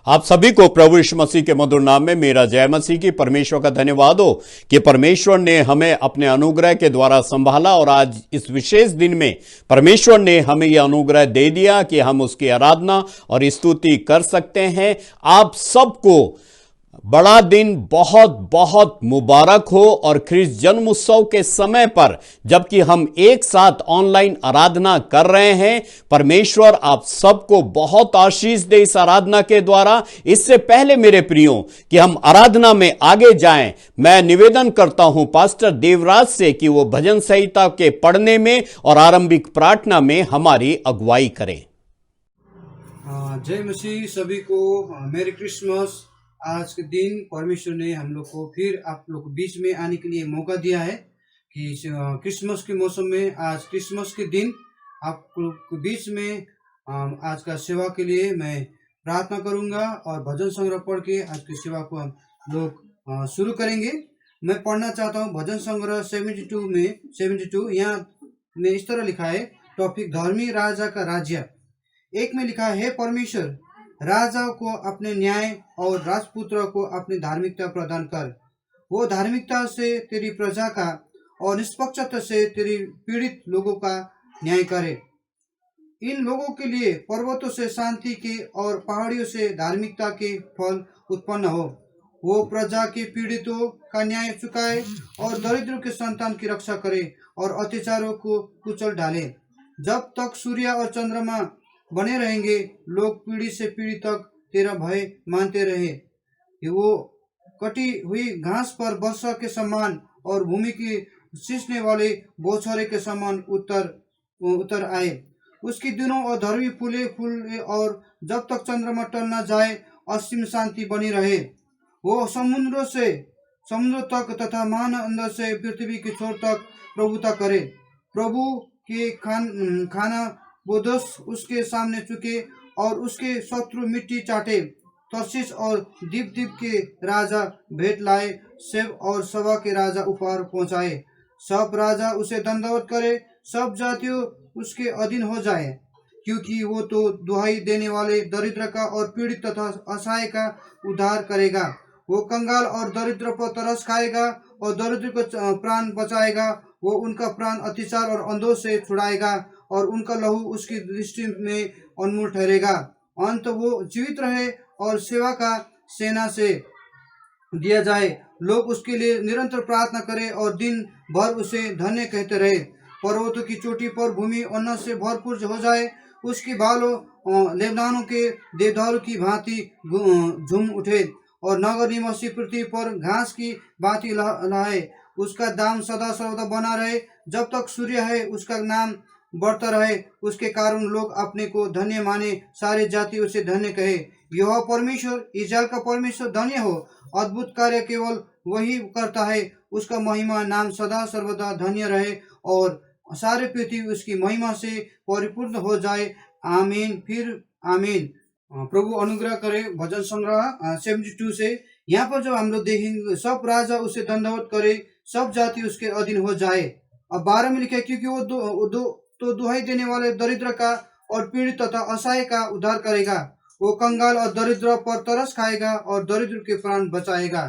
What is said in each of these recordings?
आप सभी को प्रभु यीशु मसीह के मधुर नाम में मेरा जय मसीह की परमेश्वर का धन्यवाद हो कि परमेश्वर ने हमें अपने अनुग्रह के द्वारा संभाला और आज इस विशेष दिन में परमेश्वर ने हमें यह अनुग्रह दे दिया कि हम उसकी आराधना और स्तुति कर सकते हैं। आप सबको बड़ा दिन बहुत बहुत मुबारक हो। और ख्रिस्त जन्म उत्सव के समय पर जबकि हम एक साथ ऑनलाइन आराधना कर रहे हैं, परमेश्वर आप सबको बहुत आशीष दे इस आराधना के द्वारा। इससे पहले मेरे प्रियो कि हम आराधना में आगे जाएं, मैं निवेदन करता हूं पास्टर देवराज से कि वो भजन संहिता के पढ़ने में और आरंभिक प्रार्थना में हमारी अगुवाई करें। जय मसीह सभी को, मेरी क्रिसमस। आज के दिन परमेश्वर ने हम लोग को फिर आप लोग के बीच में आने के लिए मौका दिया है कि क्रिसमस के मौसम में आज क्रिसमस के दिन आप लोग के बीच में आज का सेवा के लिए मैं प्रार्थना करूंगा और भजन संग्रह पढ़ के आज की सेवा को हम लोग शुरू करेंगे। मैं पढ़ना चाहता हूं भजन संग्रह 72 यहाँ में इस तरह लिखा है, टॉपिक धर्मी राजा का राज्य। एक में लिखा है, परमेश्वर राजा को अपने न्याय और राजपुत्र को अपनी धार्मिकता प्रदान कर। वो धार्मिकता से तेरी प्रजा का और निष्पक्षता से तेरी पीड़ित लोगों का न्याय करे। इन लोगों के लिए पर्वतों से शांति के और पहाड़ियों से धार्मिकता के फल उत्पन्न हो। वो प्रजा के पीड़ितों का न्याय चुकाए और दरिद्रों के संतान की रक्षा करे और अत्याचारों को कुचल डाले। जब तक सूर्य और चंद्रमा बने रहेंगे, लोग पीढ़ी से पीढ़ी तक तेरा भय मानते रहे। कि वो कटी हुई घास पर वर्षा के समान और भूमि की सींचने वाले बौछारे के समान उतर आए। उसके दिनों और धरती फूले और जब तक चंद्रमा टल न जाए असीम शांति बनी रहे। वो समुद्र तक तथा महानंद से पृथ्वी के छोर तक प्रभुता करे। प्रभु के खाना बोधस उसके सामने चुके और उसके शत्रु मिट्टी चाटे। तर्शीश और दीप के राजा भेंट लाए, सेब और सभा के राजा उपहार पहुंचाए। सब राजा उसे दंडवत करे, सब जातियों उसके अधीन हो जाए, क्योंकि वो तो दुहाई देने वाले दरिद्र का और पीड़ित तथा असहाय का उद्धार करेगा। वो कंगाल और दरिद्र पर तरस खाएगा और दरिद्र को प्राण बचाएगा। वो उनका प्राण अत्याचार और अंधों से छुड़ाएगा और उनका लहू उसकी दृष्टि में अनमोल ठहरेगा। अंत वो जीवित रहे और सेवा का सेना से दिया जाए। लोग उसके लिए निरंतर प्रार्थना करें और दिन भर उसे धन्य कहते रहे। पर्वतों की चोटी पर भूमि अन्न से भरपूर हो जाए। उसके बालों लेबनानों के देवदारू की भांति झूम उठे और नगर निवासी पृथ्वी पर घास की भांति लहराए। उसका दाम सदा सर्वदा बना रहे, जब तक सूर्य है उसका नाम बढ़ता रहे। उसके कारण लोग अपने को धन्य माने, सारे जाति उसे धन्य कहे। यह परमेश्वर इस्राएल का परमेश्वर धन्य हो। अद्भुत कार्य केवल वही करता है। उसका महिमा नाम सदा सर्वदा धन्य रहे और सारे पृथ्वी उसकी महिमा से परिपूर्ण हो जाए। आमीन, फिर आमीन। प्रभु अनुग्रह करे। भजन संग्रह 72 से यहाँ पर जो हम लोग देखेंगे, सब राजा उसे दंडवत करे, सब जाति उसके अधीन हो जाए। अब 12 में लिखा है, क्योंकि वो दुहाई देने वाले दरिद्र का और पीड़ित तथा असहाय का उद्धार करेगा। वो कंगाल और दरिद्र पर तरस खाएगा और दरिद्र के प्राण बचाएगा।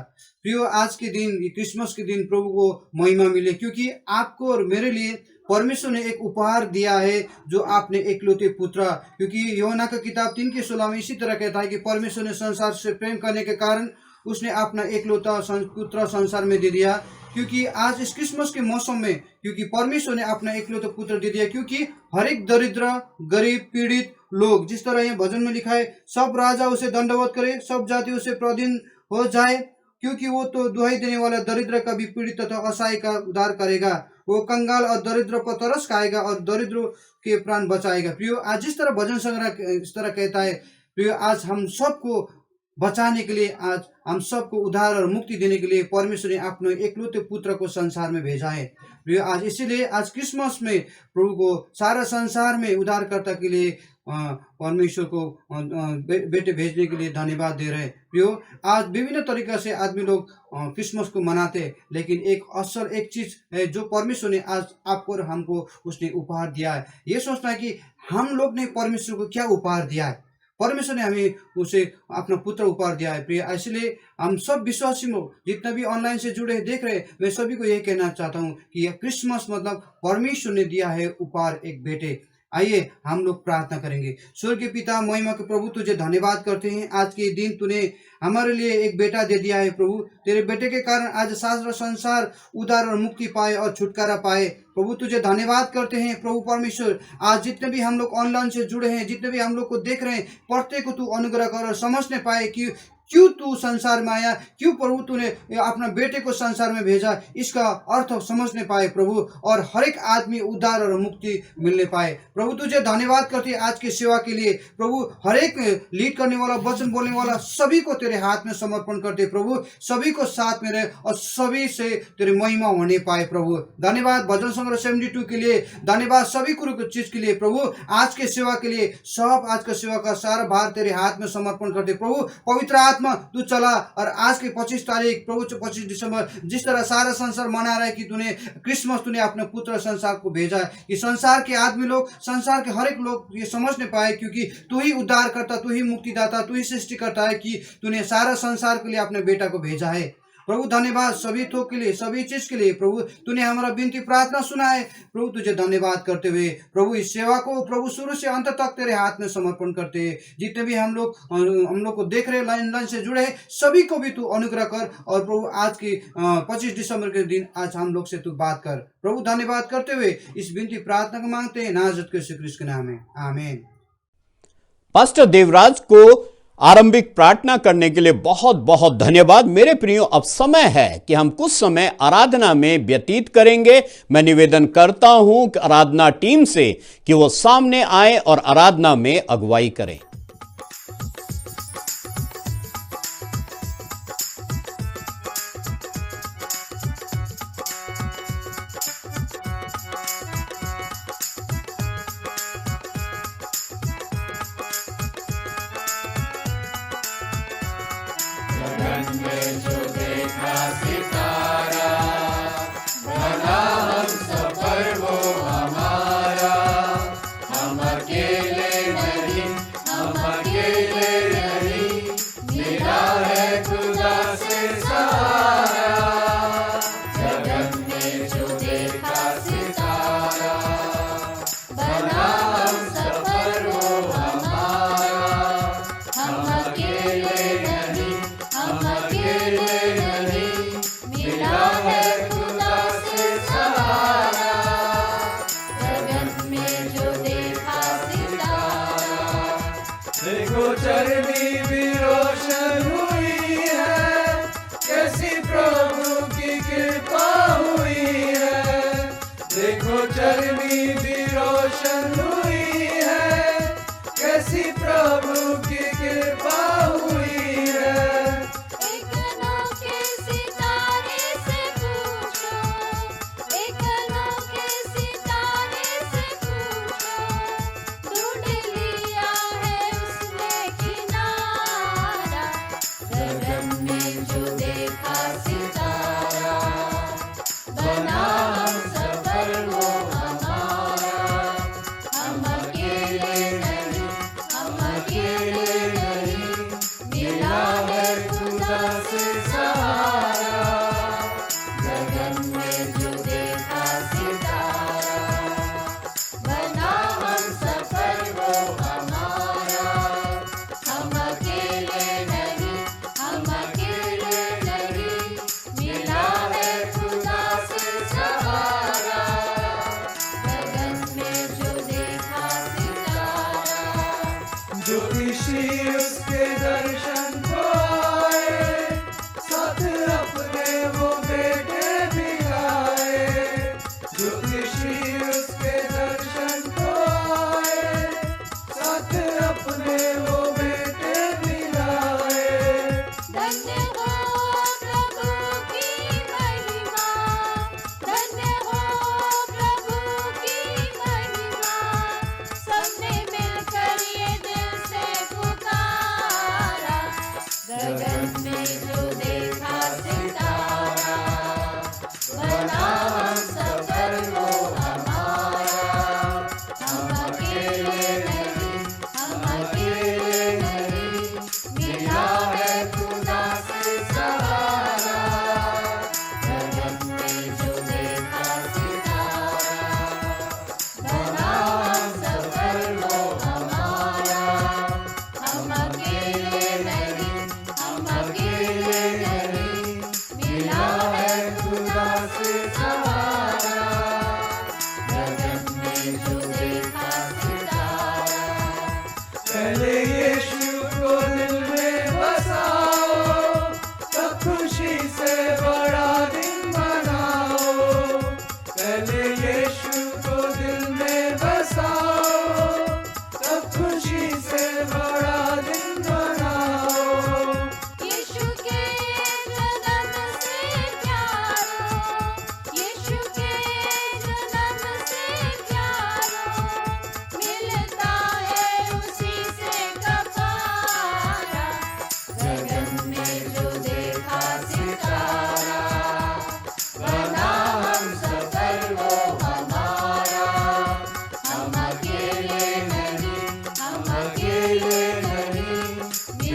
प्रियो, आज के दिन, क्रिसमस के दिन प्रभु को महिमा मिले, क्योंकि आपको और मेरे लिए परमेश्वर ने एक उपहार दिया है, जो आपने एकलौते पुत्र। क्योंकि यूहन्ना का किताब 3:16 में इसी तरह कहता है कि परमेश्वर ने संसार से प्रेम करने के कारण उसने अपना एकलौता पुत्र संसार में दे दिया। क्योंकि आज इस क्रिसमस के मौसम में, क्योंकि परमेश्वर ने अपना एकलौता पुत्र दे दिया, क्योंकि हर एक दरिद्र, गरीब, पीड़ित लोग, जिस तरह यहाँ भजन में लिखा है, सब राजा उसे दंडवत करे, सब जाति उसे प्रधीन हो जाए, क्योंकि वो तो दुहाई देने वाला दरिद्र का भी पीड़ित तथा असहाय का उद्धार करेगा। वो कंगाल और दरिद्र पर तरस खाएगा और दरिद्रों के प्राण बचाएगा। प्रियो, आज जिस तरह भजन संग्रह इस तरह कहता है, प्रियो, आज हम सबको बचाने के लिए, आज हम सबको उद्धार और मुक्ति देने के लिए परमेश्वर ने अपने एकलौते पुत्र को संसार में भेजा है। प्रियो, आज इसीलिए आज क्रिसमस में प्रभु को सारा संसार में उद्धारकर्ता के लिए परमेश्वर को बेटे भेजने के लिए धन्यवाद दे रहे हैं। प्रियो, आज विभिन्न तरीका से आदमी लोग क्रिसमस को मनाते हैं, लेकिन एक चीज है जो परमेश्वर ने आज आपको और हमको उसने उपहार दिया है। ये सोचना है कि हम लोग ने परमेश्वर को क्या उपहार दिया है। परमेश्वर ने हमें उसे अपना पुत्र उपहार दिया है प्रिय। इसलिए हम सब विश्वासी लोग जितना भी ऑनलाइन से जुड़े हैं, देख रहे हैं, मैं सभी को यही कहना चाहता हूँ कि यह क्रिसमस मतलब परमेश्वर ने दिया है उपहार एक बेटे। आइए हम लोग प्रार्थना करेंगे। स्वर्गीय पिता महिमा के प्रभु, तुझे धन्यवाद करते हैं आज के दिन तूने हमारे लिए एक बेटा दे दिया है प्रभु। तेरे बेटे के कारण आज सारा संसार उद्धार और मुक्ति पाए और छुटकारा पाए प्रभु। तुझे धन्यवाद करते हैं प्रभु परमेश्वर। आज जितने भी हम लोग ऑनलाइन से जुड़े हैं, जितने भी हम लोग को देख रहे हैं, प्रत्येक को तू अनुग्रह कर और समझने पाए कि क्यों तू संसार में आया, क्यों प्रभु तूने अपना बेटे को संसार में भेजा, इसका अर्थ समझने पाए प्रभु, और हर एक आदमी उद्धार और मुक्ति मिलने पाए प्रभु। तुझे धन्यवाद करते हैं आज की सेवा के लिए प्रभु। हर एक लीड करने वाला, वचन बोलने वाला, सभी को तेरे हाथ में समर्पण करते प्रभु। सभी को साथ में रहे और सभी से तेरे महिमा होने पाए प्रभु। धन्यवाद भजन संग्रह 72 के लिए, धन्यवाद सभी चीज के लिए प्रभु। आज के सेवा के लिए सब आज का सेवा का सारा भार तेरे हाथ में समर्पण करते प्रभु। पवित्र आत्मा तू चला और आज के 25 तारीख प्रभु 25 दिसंबर जिस तरह सारा संसार मना रहा है कि तूने क्रिसमस, तूने अपने पुत्र संसार को भेजा है कि संसार के आदमी लोग, संसार के हर एक लोग ये समझने पाए, क्योंकि तू ही उद्धार करता, तू ही मुक्तिदाता, तू ही सृष्टि करता है कि तूने सारा संसार के लिए अपने बेटा को भेजा है प्रभु। धन्यवाद सभी थोक के लिए, सभी चीज के लिए प्रभु। तूने हमारा विनती प्रार्थना सुना है प्रभु। तुझे धन्यवाद करते हुए प्रभु इस सेवा को प्रभु शुरू से अंत तक तेरे हाथ में समर्पण करते हैं। जितने भी हम लोग को देख रहे, लाइन से जुड़े हैं, सभी को भी तू अनुग्रह कर और प्रभु आज की 25 दिसंबर के दिन आज हम लोग से तू बात कर प्रभु। धन्यवाद करते हुए इस विनती प्रार्थना को मांगते हैं नाजरत के यीशु क्रिस्त के नाम में, आमीन। पास्टर देवराज को आरंभिक प्रार्थना करने के लिए बहुत बहुत धन्यवाद। मेरे प्रियो, अब समय है कि हम कुछ समय आराधना में व्यतीत करेंगे। मैं निवेदन करता हूं कि आराधना टीम से कि वो सामने आए और आराधना में अगुवाई करें। कैसी प्रभु की कृपा हुई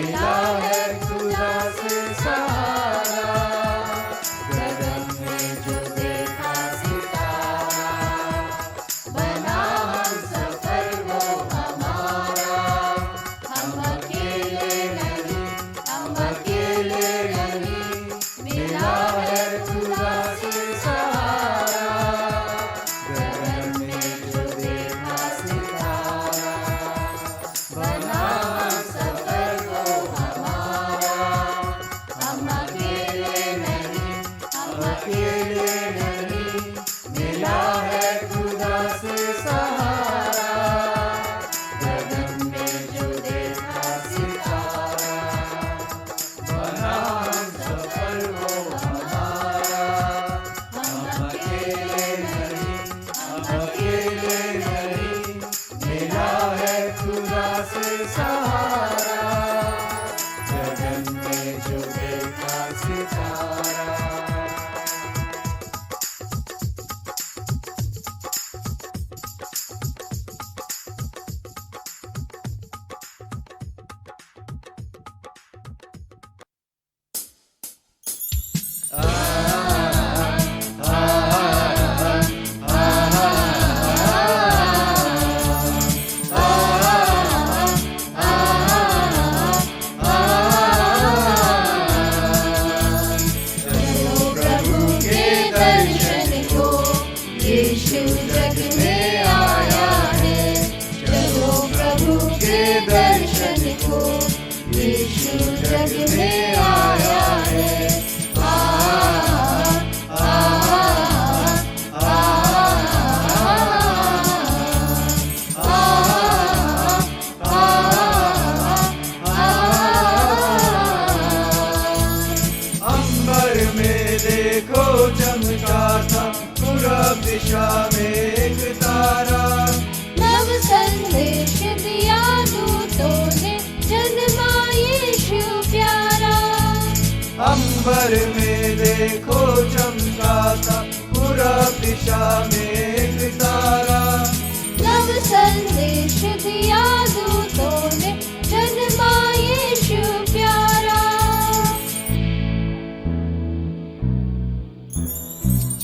मिला है खुदा से सहारा, गगन में जो देखा सितारा, बना हम सफर वो हमारा। हम अकेले नहीं, हम अकेले नहीं, मिला है खुदा से सहारा, गगन में जो देखा सितारा, बना हम सफर वो हमारा। हम अकेले नहीं, हम अकेले नहीं, मिला है खुदा से सहारा, गगन में जो देखा सितारा, बना हम सफर वो हमारा। हम अकेले नहीं, हम अकेले नहीं, मिला है खुदा से सहारा, गगन में जो देखा सितारा। चलो प्रभु के दर्शन को, यीशु जग में आया है। चलो प्रभु के दर्शन को, यीशु जग में आया है। आ आ आ अंबर में देखो चमका था पूरब दिशा में एक तारा, नव संदेश दिया दूतों ने, जन्मा यीशु प्यारा। अंबर में देखो चमका था पूरब दिशा में एक तारा, नव संदेश दिया दूतों ने, जन्मा यीशु प्यारा।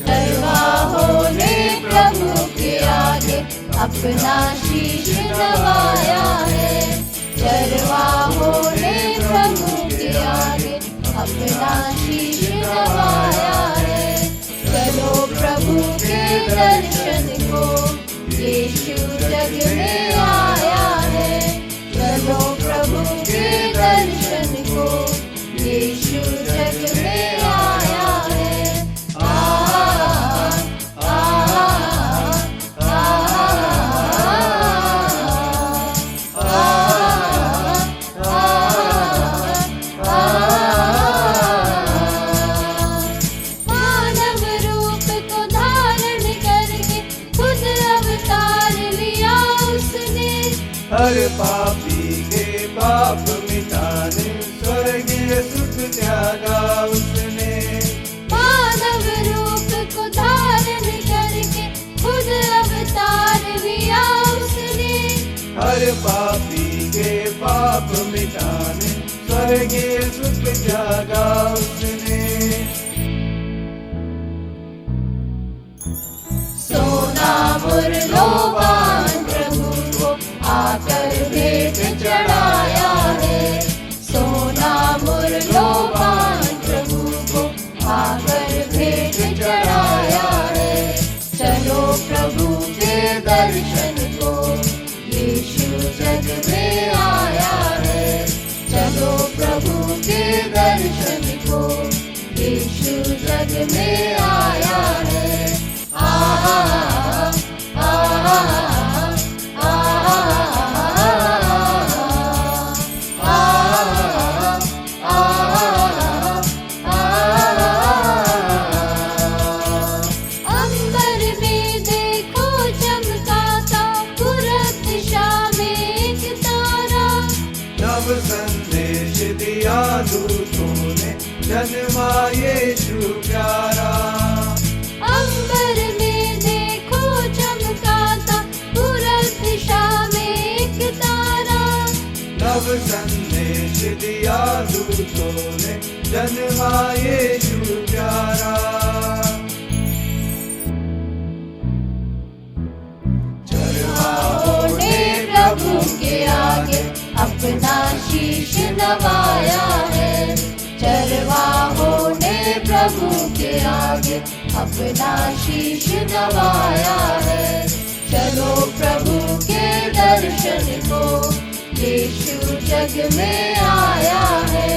चरवाहों ने प्रभु के आगे अपना शीश नवाया है। चरवाहों ने प्रभु के आगे अपना शीश नवाया है। चलो प्रभु के दर्शन को, यीशु जग में आया है। चलो प्रभु के दर्शन को, यीशु जग में आया है। आ आ आ मानव रूप को धारण करके खुद अवतार लिया उसने। हर पापी के पाप मिटाने स्वर्गीय सुख त्यागा उसने। मानव रूप को धारण करके खुद अवतार लिया उसने। हर पापी के पाप मिटाने स्वर्गीय सुख त्यागा उसने। सोना मुरलोबान प्रभु को आकर भेंट चढ़ाया है। सोना मुरलोबान प्रभु को आकर भेंट चढ़ाया है। चलो प्रभु के दर्शन को, यीशु जग में आया है। चलो प्रभु के दर्शन को, यीशु जग में आया है। आ आ अंबर में देखो चमका था पूरब दिशा में एक तारा। नव संदेश दिया दूतों ने, जन्मा यीशु प्यारा। अंबर में देखो चमका था पूरब दिशा में एक तारा। नव संदेश दिया दिया दूतों ने जन्मा यीशु प्यारा। चरवाहों ने प्रभु के आगे अपना शीश नवाया है। चरवाहों ने प्रभु के आगे अपना शीश नवाया है। चलो प्रभु के दर्शन को, यीशु जग में आया है।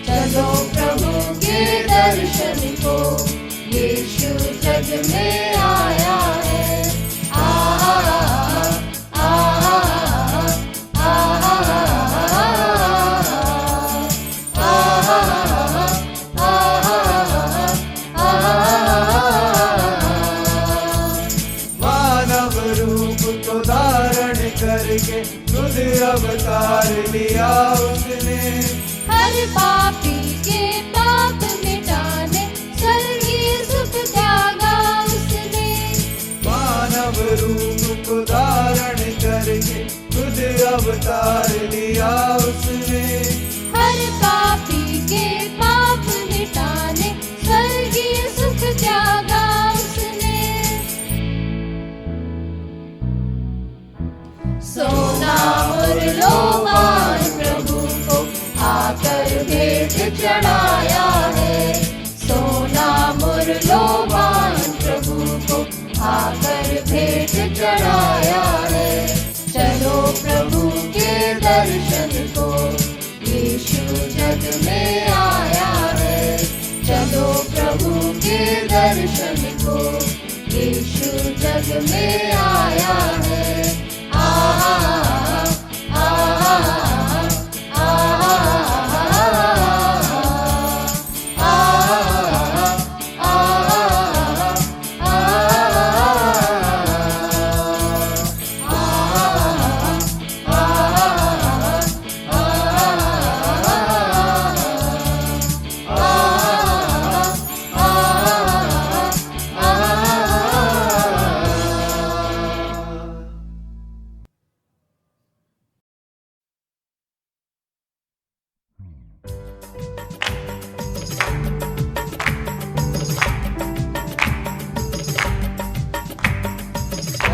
चलो प्रभु के दर्शन को, यीशु जग में आया है। मानव रूप को धारण करके खुद अवतार लिया उसने। हर पापी के पाप मिटाने स्वर्गीय सुख त्यागा उसने। मानव रूप को धारण करके खुद अवतार लिया उसने। हर पापी के पाप मिटाने स्वर्गीय सुख त्यागा उसने। सोना और लोबान प्रभु को आकर भेंट चढ़ाया है। सोना मुरलोबान प्रभु को आकर भेंट चढ़ाया है। चलो प्रभु के दर्शन को, यीशु जग में आया है। चलो प्रभु के दर्शन को, यीशु जग में आया है।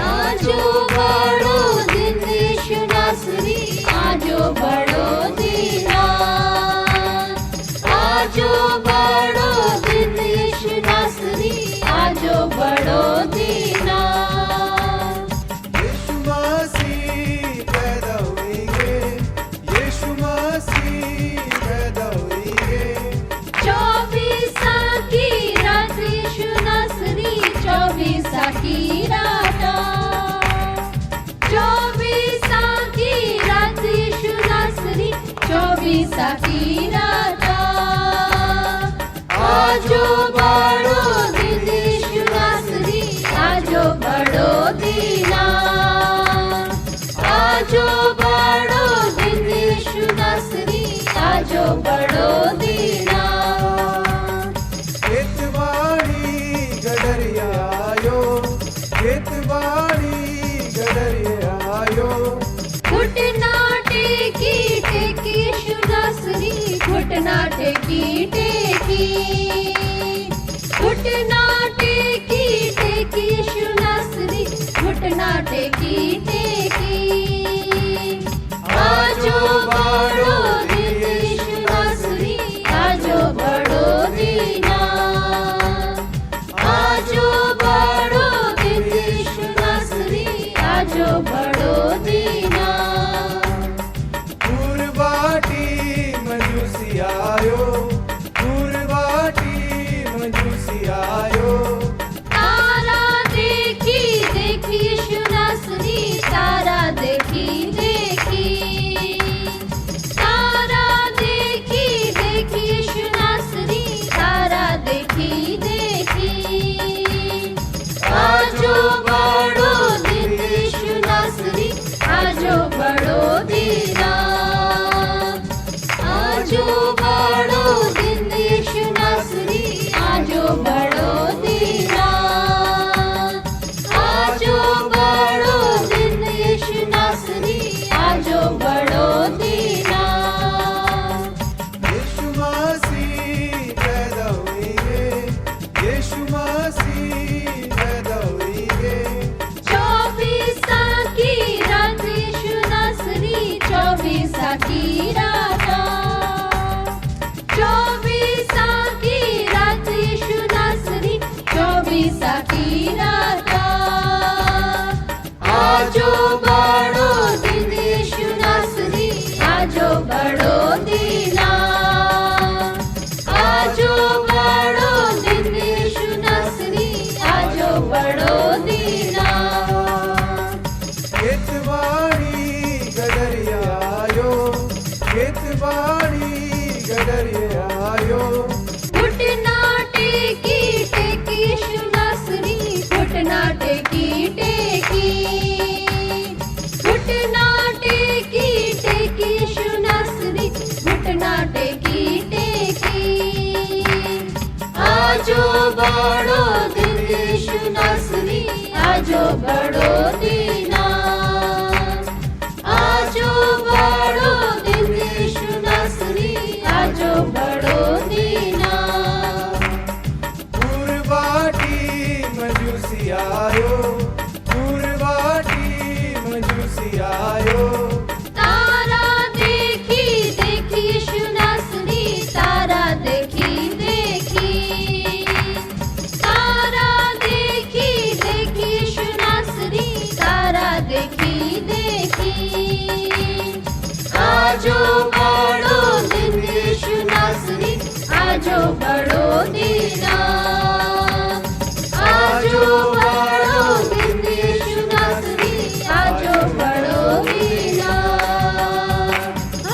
आजो बड़ो दिन यीशु नासरी, आजो बड़ो दीना। आजो बड़ो दिन यीशु नासरी, आजो बड़ो दीना। यीशु मसीह पैदा हुए, यीशु मसीह पैदा हुए। 24 की रात यीशु नासरी, 24 की रात। 24 की रात यीशु नासरी, 24 की रात। आजो बड़ो दिन यीशु नासरी, आजो बड़ो दीना। आजो बड़ो दिन यीशु नासरी, आजो बड़ो दीना। खेतवाड़ी गडरिया आयो, खेतवाड़ी गडरिया आयो। घुटना टेकी टेकी यीशु नासरी, घुटना टेकी टेकी। घुटना टेकी टेकी यीशु नासरी, घुटना टेकी टेकी। आजो बड़ो दिन यीशु नासरी, आजो बड़ो दीना। आजो बड़ो दिन यीशु नासरी, आजो बड़ो दीना। पूर्वाटी मजूसी आयो, पूर्वाटी मजूसी आयो। तारा देखी देखी यीशु नासरी, तारा देखी देखी। तारा देखी देखी यीशु नासरी, तारा देखी देखी। आजो बड़ो दिन यीशु नासरी, आजो बड़ो दीना। आजो बड़ो दिन यीशु नासरी, आजो बड़ो दीना। आजो बड़ो दिन यीशु नासरी, आजो बड़ो दीना। आजो बड़ो दिन यीशु नासरी आजो बड़ो दीना आजो बड़ो दिन यीशु नासरी आजो बड़ो दीना पूर्वाटी मजूसी आयो पूर्वाटी मजूसी आयो तारा देखी देखी यीशु नासरी तारा देखी देखी तारा देखी देखी यीशु नासरी तारा देखी देखी आजो बड़ो दिन यीशु नासरी आजो बड़ो दीना आजो बड़ो दिन यीशु नासरी आजो बड़ो दीना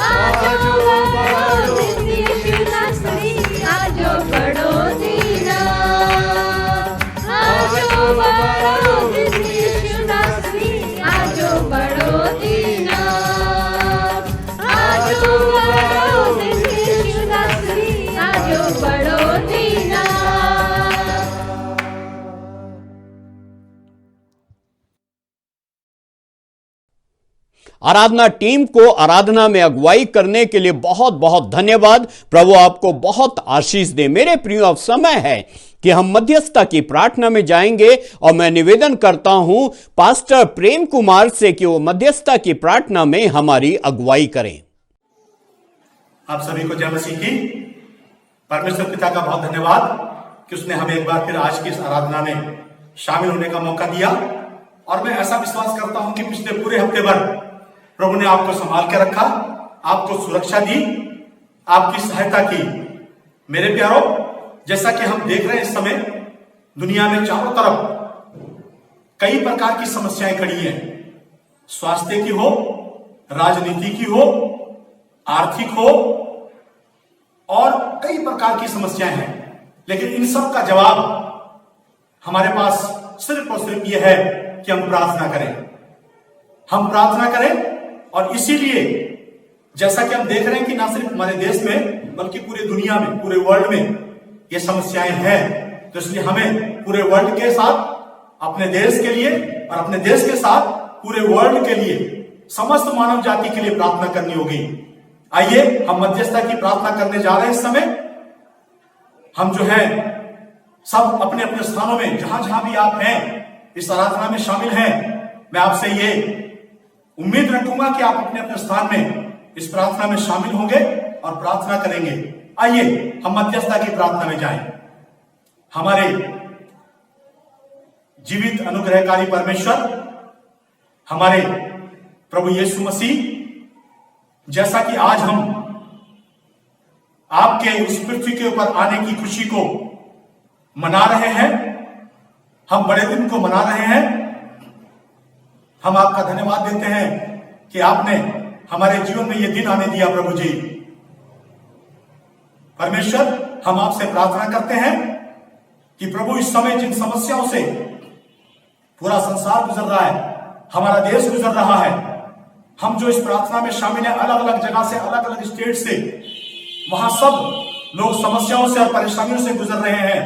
आजो बड़ो दिन यीशु नासरी आजो बड़ो दीना आजो बड़ो दिन यीशु नासरी आजो बड़ो दीना आजो बड़ो दिन यीशु नासरी आजो बड़ो दीना आराधना टीम को आराधना में अगुवाई करने के लिए बहुत बहुत धन्यवाद। प्रभु आपको बहुत आशीष दे। मेरे प्रियो, अब समय है कि हम मध्यस्थता की प्रार्थना में जाएंगे और मैं निवेदन करता हूं पास्टर प्रेम कुमार से कि वो मध्यस्थता की प्रार्थना में हमारी अगुवाई करें। आप सभी को जय मसीह की। परमेश्वर पिता का बहुत धन्यवाद कि उसने हमें एक बार फिर आज की इस आराधना में शामिल होने का मौका दिया। और मैं ऐसा विश्वास करता हूं कि पिछले पूरे हफ्ते भर प्रभु ने आपको संभाल के रखा, आपको सुरक्षा दी, आपकी सहायता की। मेरे प्यारो, जैसा कि हम देख रहे हैं इस समय दुनिया में चारों तरफ कई प्रकार की समस्याएं खड़ी हैं। स्वास्थ्य की हो, राजनीति की हो, आर्थिक हो और कई प्रकार की समस्याएं हैं। लेकिन इन सब का जवाब हमारे पास सिर्फ और सिर्फ यह है कि हम प्रार्थना करें। हम प्रार्थना करें। और इसीलिए जैसा कि हम देख रहे हैं कि ना सिर्फ हमारे देश में बल्कि पूरे दुनिया में, पूरे वर्ल्ड में ये समस्याएं हैं। तो इसलिए हमें पूरे वर्ल्ड के साथ, अपने देश के लिए और अपने देश के साथ पूरे वर्ल्ड के लिए, समस्त मानव जाति के लिए प्रार्थना करनी होगी। आइए हम मध्यस्थता की प्रार्थना करने जा रहे हैं। इस समय हम जो है सब अपने अपने स्थानों में, जहां जहां भी आप हैं, इस आराधना में शामिल हैं। मैं आपसे ये उम्मीद रखूंगा कि आप अपने अपने स्थान में इस प्रार्थना में शामिल होंगे और प्रार्थना करेंगे। आइए हम मध्यस्थता की प्रार्थना में जाएं। हमारे जीवित अनुग्रहकारी परमेश्वर, हमारे प्रभु यीशु मसीह, जैसा कि आज हम आपके उस पृथ्वी के ऊपर आने की खुशी को मना रहे हैं, हम बड़े दिन को मना रहे हैं, हम आपका धन्यवाद देते हैं कि आपने हमारे जीवन में यह दिन आने दिया। प्रभु जी परमेश्वर, हम आपसे प्रार्थना करते हैं कि प्रभु इस समय जिन समस्याओं से पूरा संसार गुजर रहा है, हमारा देश गुजर रहा है, हम जो इस प्रार्थना में शामिल हैं, अलग अलग जगह से, अलग अलग स्टेट से, वहां सब लोग समस्याओं से और परेशानियों से गुजर रहे हैं।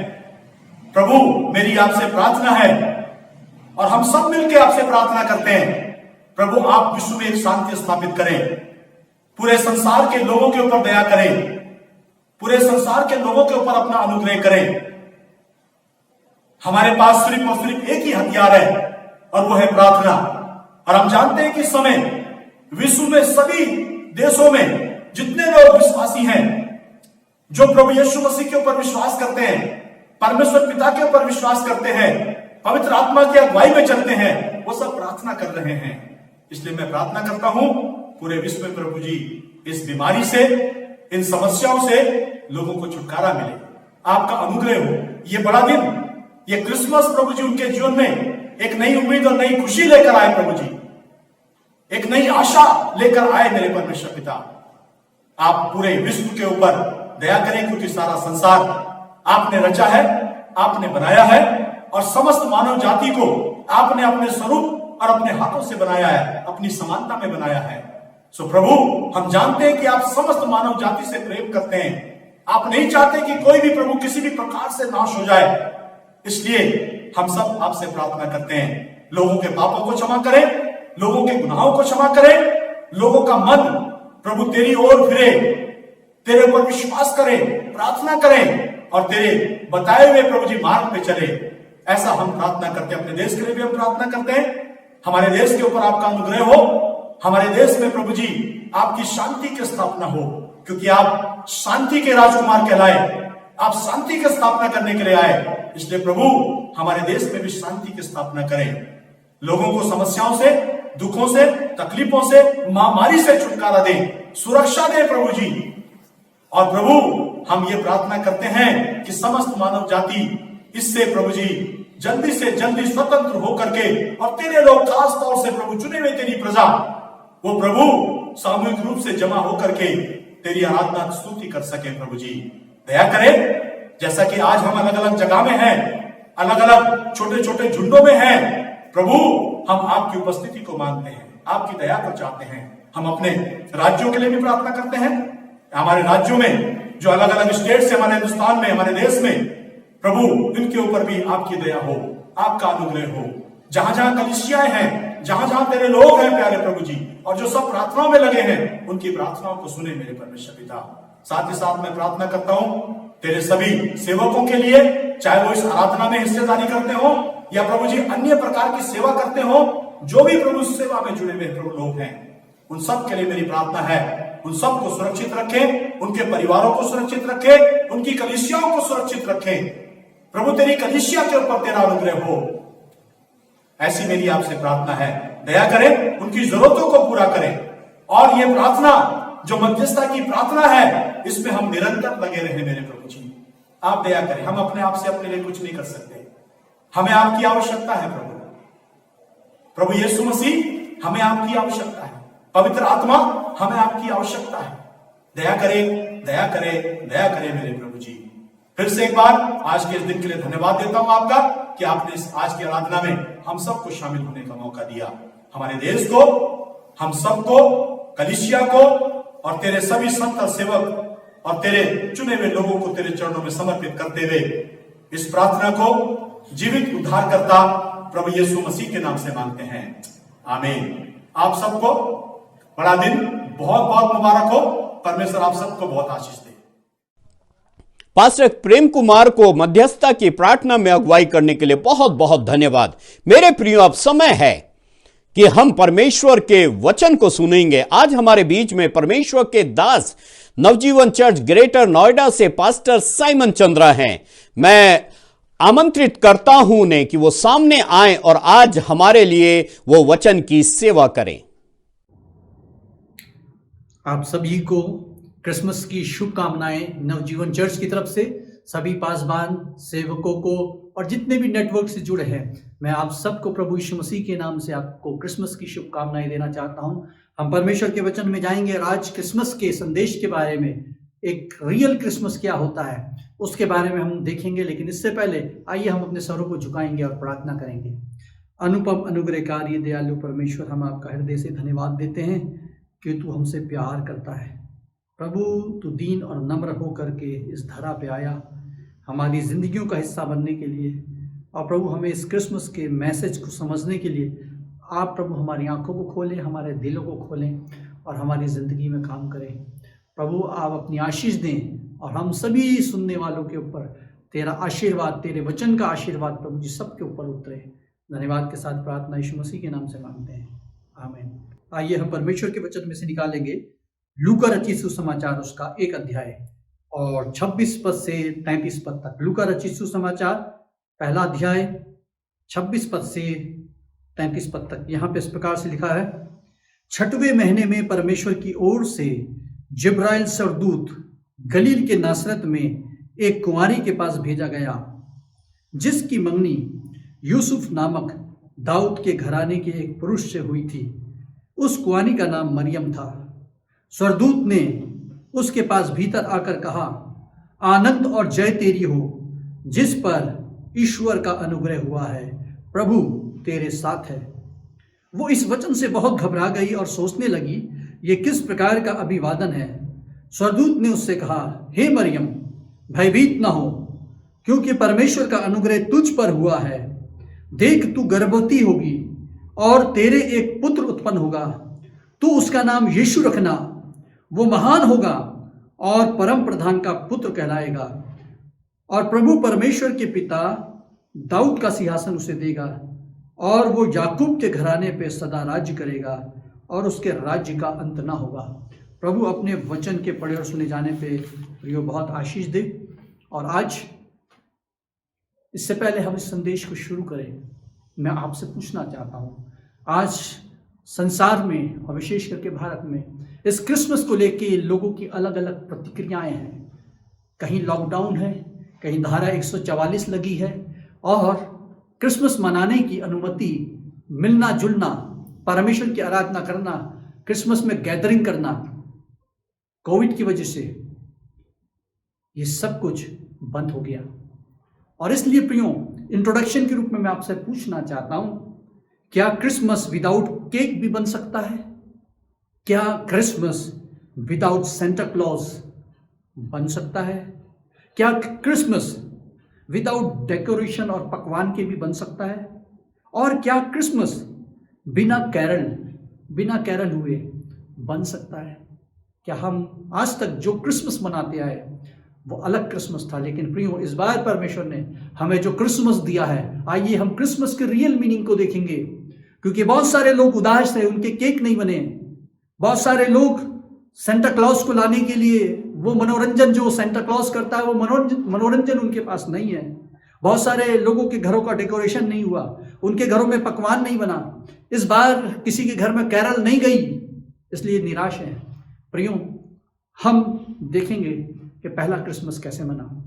प्रभु, मेरी आपसे प्रार्थना है और हम सब मिलकर आपसे प्रार्थना करते हैं, प्रभु आप विश्व में एक शांति स्थापित करें, पूरे संसार के लोगों के ऊपर दया करें, पूरे संसार के लोगों के ऊपर अपना अनुग्रह करें। हमारे पास सिर्फ और सिर्फ एक ही हथियार है और वो है प्रार्थना। और हम जानते हैं कि इस समय विश्व में सभी देशों में जितने लोग विश्वासी हैं, जो प्रभु यीशु मसीह के ऊपर विश्वास करते हैं, परमेश्वर पिता के ऊपर विश्वास करते हैं, पवित्र आत्मा की अगुवाई में चलते हैं, वो सब प्रार्थना कर रहे हैं। इसलिए मैं प्रार्थना करता हूं पूरे विश्व में प्रभु जी इस बीमारी से, इन समस्याओं से लोगों को छुटकारा मिले, आपका अनुग्रह हो। ये बड़ा दिन, ये क्रिसमस प्रभु जी उनके जीवन में एक नई उम्मीद और नई खुशी लेकर आए। प्रभु जी एक नई आशा लेकर आए। मेरे परमेश्वर पिता, आप पूरे विश्व के ऊपर दया करें, क्योंकि सारा संसार आपने रचा है, आपने बनाया है और समस्त मानव जाति को आपने अपने स्वरूप और अपने हाथों से बनाया है, अपनी समानता में बनाया है। सो प्रभु, हम जानते हैं कि आप समस्त मानव जाति से प्रेम करते हैं, आप नहीं चाहते कि कोई भी प्रभु किसी भी प्रकार से नाश हो जाए। इसलिए हम सब आपसे प्रार्थना करते हैं, लोगों के पापों को क्षमा करें, लोगों के गुनाहों को क्षमा करें, लोगों का मन प्रभु तेरी ओर फिरे, तेरे ऊपर विश्वास करें, प्रार्थना करें और तेरे बताए हुए प्रभु जी मार्ग पे चले। ऐसा हम प्रार्थना करते हैं। अपने देश के लिए भी हम प्रार्थना करते हैं, हमारे देश के ऊपर आपका अनुग्रह हो, हमारे देश में प्रभु जी आपकी शांति की स्थापना हो, क्योंकि आप शांति के राजकुमार कहलाए, आप शांति की स्थापना करने के लिए आए। इसलिए प्रभु हमारे देश में भी शांति की स्थापना करें, लोगों को समस्याओं से, दुखों से, तकलीफों से, महामारी से छुटकारा दें, सुरक्षा दें प्रभु जी। और प्रभु हम ये प्रार्थना करते हैं कि समस्त मानव जाति इससे प्रभु जी जल्दी से जल्दी स्वतंत्र होकर के, और तेरे लोग खास तौर से प्रभु चुने हुए तेरी प्रजा, वो प्रभु सामूहिक रूप से जमा होकर के तेरी आराधना स्तुति कर सके। प्रभु जी दया करें, जैसा कि आज हम अलग अलग जगह में हैं, अलग अलग छोटे छोटे झुंडों में हैं, प्रभु हम आपकी उपस्थिति को मांगते हैं, आपकी दया को चाहते हैं। हम अपने राज्यों के लिए भी प्रार्थना करते हैं, हमारे राज्यों में जो अलग अलग स्टेट से हमारे हिंदुस्तान में, हमारे देश में, प्रभु इनके ऊपर भी आपकी दया हो, आपका अनुग्रह हो। जहां जहां कलीसियाएं हैं, जहां जहां तेरे लोग हैं प्यारे प्रभु जी, और जो सब प्रार्थनाओं में लगे हैं, उनकी प्रार्थनाओं को सुने मेरे परमेश्वर पिता। साथ ही साथ मैं प्रार्थना करता हूं तेरे सभी सेवकों के लिए, चाहे वो इस आराधना में हिस्सेदारी करते हो या प्रभु जी अन्य प्रकार की सेवा करते हो, जो भी प्रभु सेवा में जुड़े हुए प्रभु लोग हैं, उन सब के लिए मेरी प्रार्थना है, उन सबको सुरक्षित रखें, उनके परिवारों को सुरक्षित रखें, उनकी कलीसियाओं को सुरक्षित रखें। प्रभु तेरी कलीसिया के ऊपर तेरा अनुग्रह हो, ऐसी मेरी आपसे प्रार्थना है। दया करें, उनकी जरूरतों को पूरा करें, और ये प्रार्थना जो मध्यस्थता की प्रार्थना है, इसमें हम निरंतर लगे रहे मेरे प्रभु जी। आप दया करें, हम अपने आप से अपने लिए कुछ नहीं कर सकते, हमें आपकी आवश्यकता है प्रभु। प्रभु यीशु मसीह हमें आपकी आवश्यकता है, पवित्र आत्मा हमें आपकी आवश्यकता है। दया करें, दया करें, दया करें मेरे प्रभु जी। फिर से एक बार आज के इस दिन के लिए धन्यवाद देता हूं आपका कि आपने इस आज की आराधना में हम सबको शामिल होने का मौका दिया। हमारे देश को, हम सबको, कलीसिया को और तेरे सभी संत और सेवक और तेरे चुने हुए लोगों को तेरे चरणों में समर्पित करते हुए इस प्रार्थना को जीवित उद्धारकर्ता प्रभु यीशु मसीह के नाम से मांगते हैं, आमीन। आप सबको बड़ा दिन बहुत बहुत मुबारक हो। परमेश्वर आप सबको बहुत आशीष दे। पास्टर प्रेम कुमार को मध्यस्थता की प्रार्थना में अगुवाई करने के लिए बहुत बहुत धन्यवाद। मेरे प्रियो, अब समय है कि हम परमेश्वर के वचन को सुनेंगे। आज हमारे बीच में परमेश्वर के दास नवजीवन चर्च ग्रेटर नोएडा से पास्टर साइमन चंद्रा हैं। मैं आमंत्रित करता हूं उन्हें कि वो सामने आएं और आज हमारे लिए वो वचन की सेवा करें। आप सभी को क्रिसमस की शुभकामनाएं नवजीवन चर्च की तरफ से। सभी पासबान सेवकों को और जितने भी नेटवर्क से जुड़े हैं, मैं आप सबको प्रभु यीशु मसीह के नाम से आपको क्रिसमस की शुभकामनाएं देना चाहता हूं। हम परमेश्वर के वचन में जाएंगे और आज क्रिसमस के संदेश के बारे में, एक रियल क्रिसमस क्या होता है उसके बारे में हम देखेंगे। लेकिन इससे पहले आइए हम अपने सरों को झुकाएंगे और प्रार्थना करेंगे। अनुपम अनुग्रहकारी दयालु परमेश्वर, हम आपका हृदय से धन्यवाद देते हैं कि तू हमसे प्यार करता है। प्रभु, तू दीन और नम्र होकर के इस धरा पे आया हमारी जिंदगियों का हिस्सा बनने के लिए। और प्रभु, हमें इस क्रिसमस के मैसेज को समझने के लिए आप प्रभु हमारी आंखों को खोलें, हमारे दिलों को खोलें और हमारी ज़िंदगी में काम करें। प्रभु, आप अपनी आशीष दें और हम सभी सुनने वालों के ऊपर तेरा आशीर्वाद, तेरे वचन का आशीर्वाद प्रभु जी सबके ऊपर उतरे। धन्यवाद के साथ प्रार्थना यीशु मसीह के नाम से मांगते हैं, आमीन। आइए हम परमेश्वर के वचन में से निकालेंगे लूका रचित सुसमाचार, उसका 1 अध्याय और 26 पद से 33 पद तक। लूका रचित सुसमाचार पहला अध्याय 26 पद से 33 पद तक। यहाँ पे इस प्रकार से लिखा है, 6वें महीने में परमेश्वर की ओर से जिब्राइल सरदूत गलील के नासरत में एक कुंवारी के पास भेजा गया, जिसकी मंगनी यूसुफ नामक दाऊद के घराने के एक पुरुष से हुई थी। उस कुंवारी का नाम मरियम था। सरदूत ने उसके पास भीतर आकर कहा, आनंद और जय तेरी हो, जिस पर ईश्वर का अनुग्रह हुआ है, प्रभु तेरे साथ है। वो इस वचन से बहुत घबरा गई और सोचने लगी, ये किस प्रकार का अभिवादन है। स्वर्गदूत ने उससे कहा, हे मरियम, भयभीत न हो, क्योंकि परमेश्वर का अनुग्रह तुझ पर हुआ है। देख, तू गर्भवती होगी और तेरे एक पुत्र उत्पन्न होगा। तू उसका नाम यीशु रखना। वो महान होगा और परम प्रधान का पुत्र कहलाएगा, और प्रभु परमेश्वर के पिता दाऊद का सिंहासन उसे देगा, और वो याकूब के घराने पे सदा राज्य करेगा, और उसके राज्य का अंत ना होगा। प्रभु अपने वचन के पढ़े और सुने जाने पे प्रियो बहुत आशीष दे। और आज इससे पहले हम इस संदेश को शुरू करें, मैं आपसे पूछना चाहता हूँ, आज संसार में और विशेष करके भारत में इस क्रिसमस को लेके लोगों की अलग अलग प्रतिक्रियाएं हैं। कहीं लॉकडाउन है, कहीं धारा 144 लगी है, और क्रिसमस मनाने की अनुमति, मिलना जुलना, परमेश्वर की आराधना करना, क्रिसमस में गैदरिंग करना, कोविड की वजह से ये सब कुछ बंद हो गया। और इसलिए प्रियो, इंट्रोडक्शन के रूप में मैं आपसे पूछना चाहता हूं, क्या क्रिसमस विदाउट केक भी बन सकता है? क्या क्रिसमस विदाउट सेंटा क्लॉज बन सकता है? क्या क्रिसमस विदाउट डेकोरेशन और पकवान के भी बन सकता है? और क्या क्रिसमस बिना कैरल हुए बन सकता है? क्या हम आज तक जो क्रिसमस मनाते आए वो अलग क्रिसमस था, लेकिन प्रियो इस बार परमेश्वर ने हमें जो क्रिसमस दिया है, आइए हम क्रिसमस के रियल मीनिंग को देखेंगे। क्योंकि बहुत सारे लोग उदास थे, उनके केक नहीं बने। बहुत सारे लोग सेंटा क्लॉज को लाने के लिए वो मनोरंजन जो सेंटा क्लॉज करता है, वो मनोरंजन उनके पास नहीं है। बहुत सारे लोगों के घरों का डेकोरेशन नहीं हुआ, उनके घरों में पकवान नहीं बना। इस बार किसी के घर में कैरल नहीं गई, इसलिए निराश है। प्रियो, हम देखेंगे कि पहला क्रिसमस कैसे बना,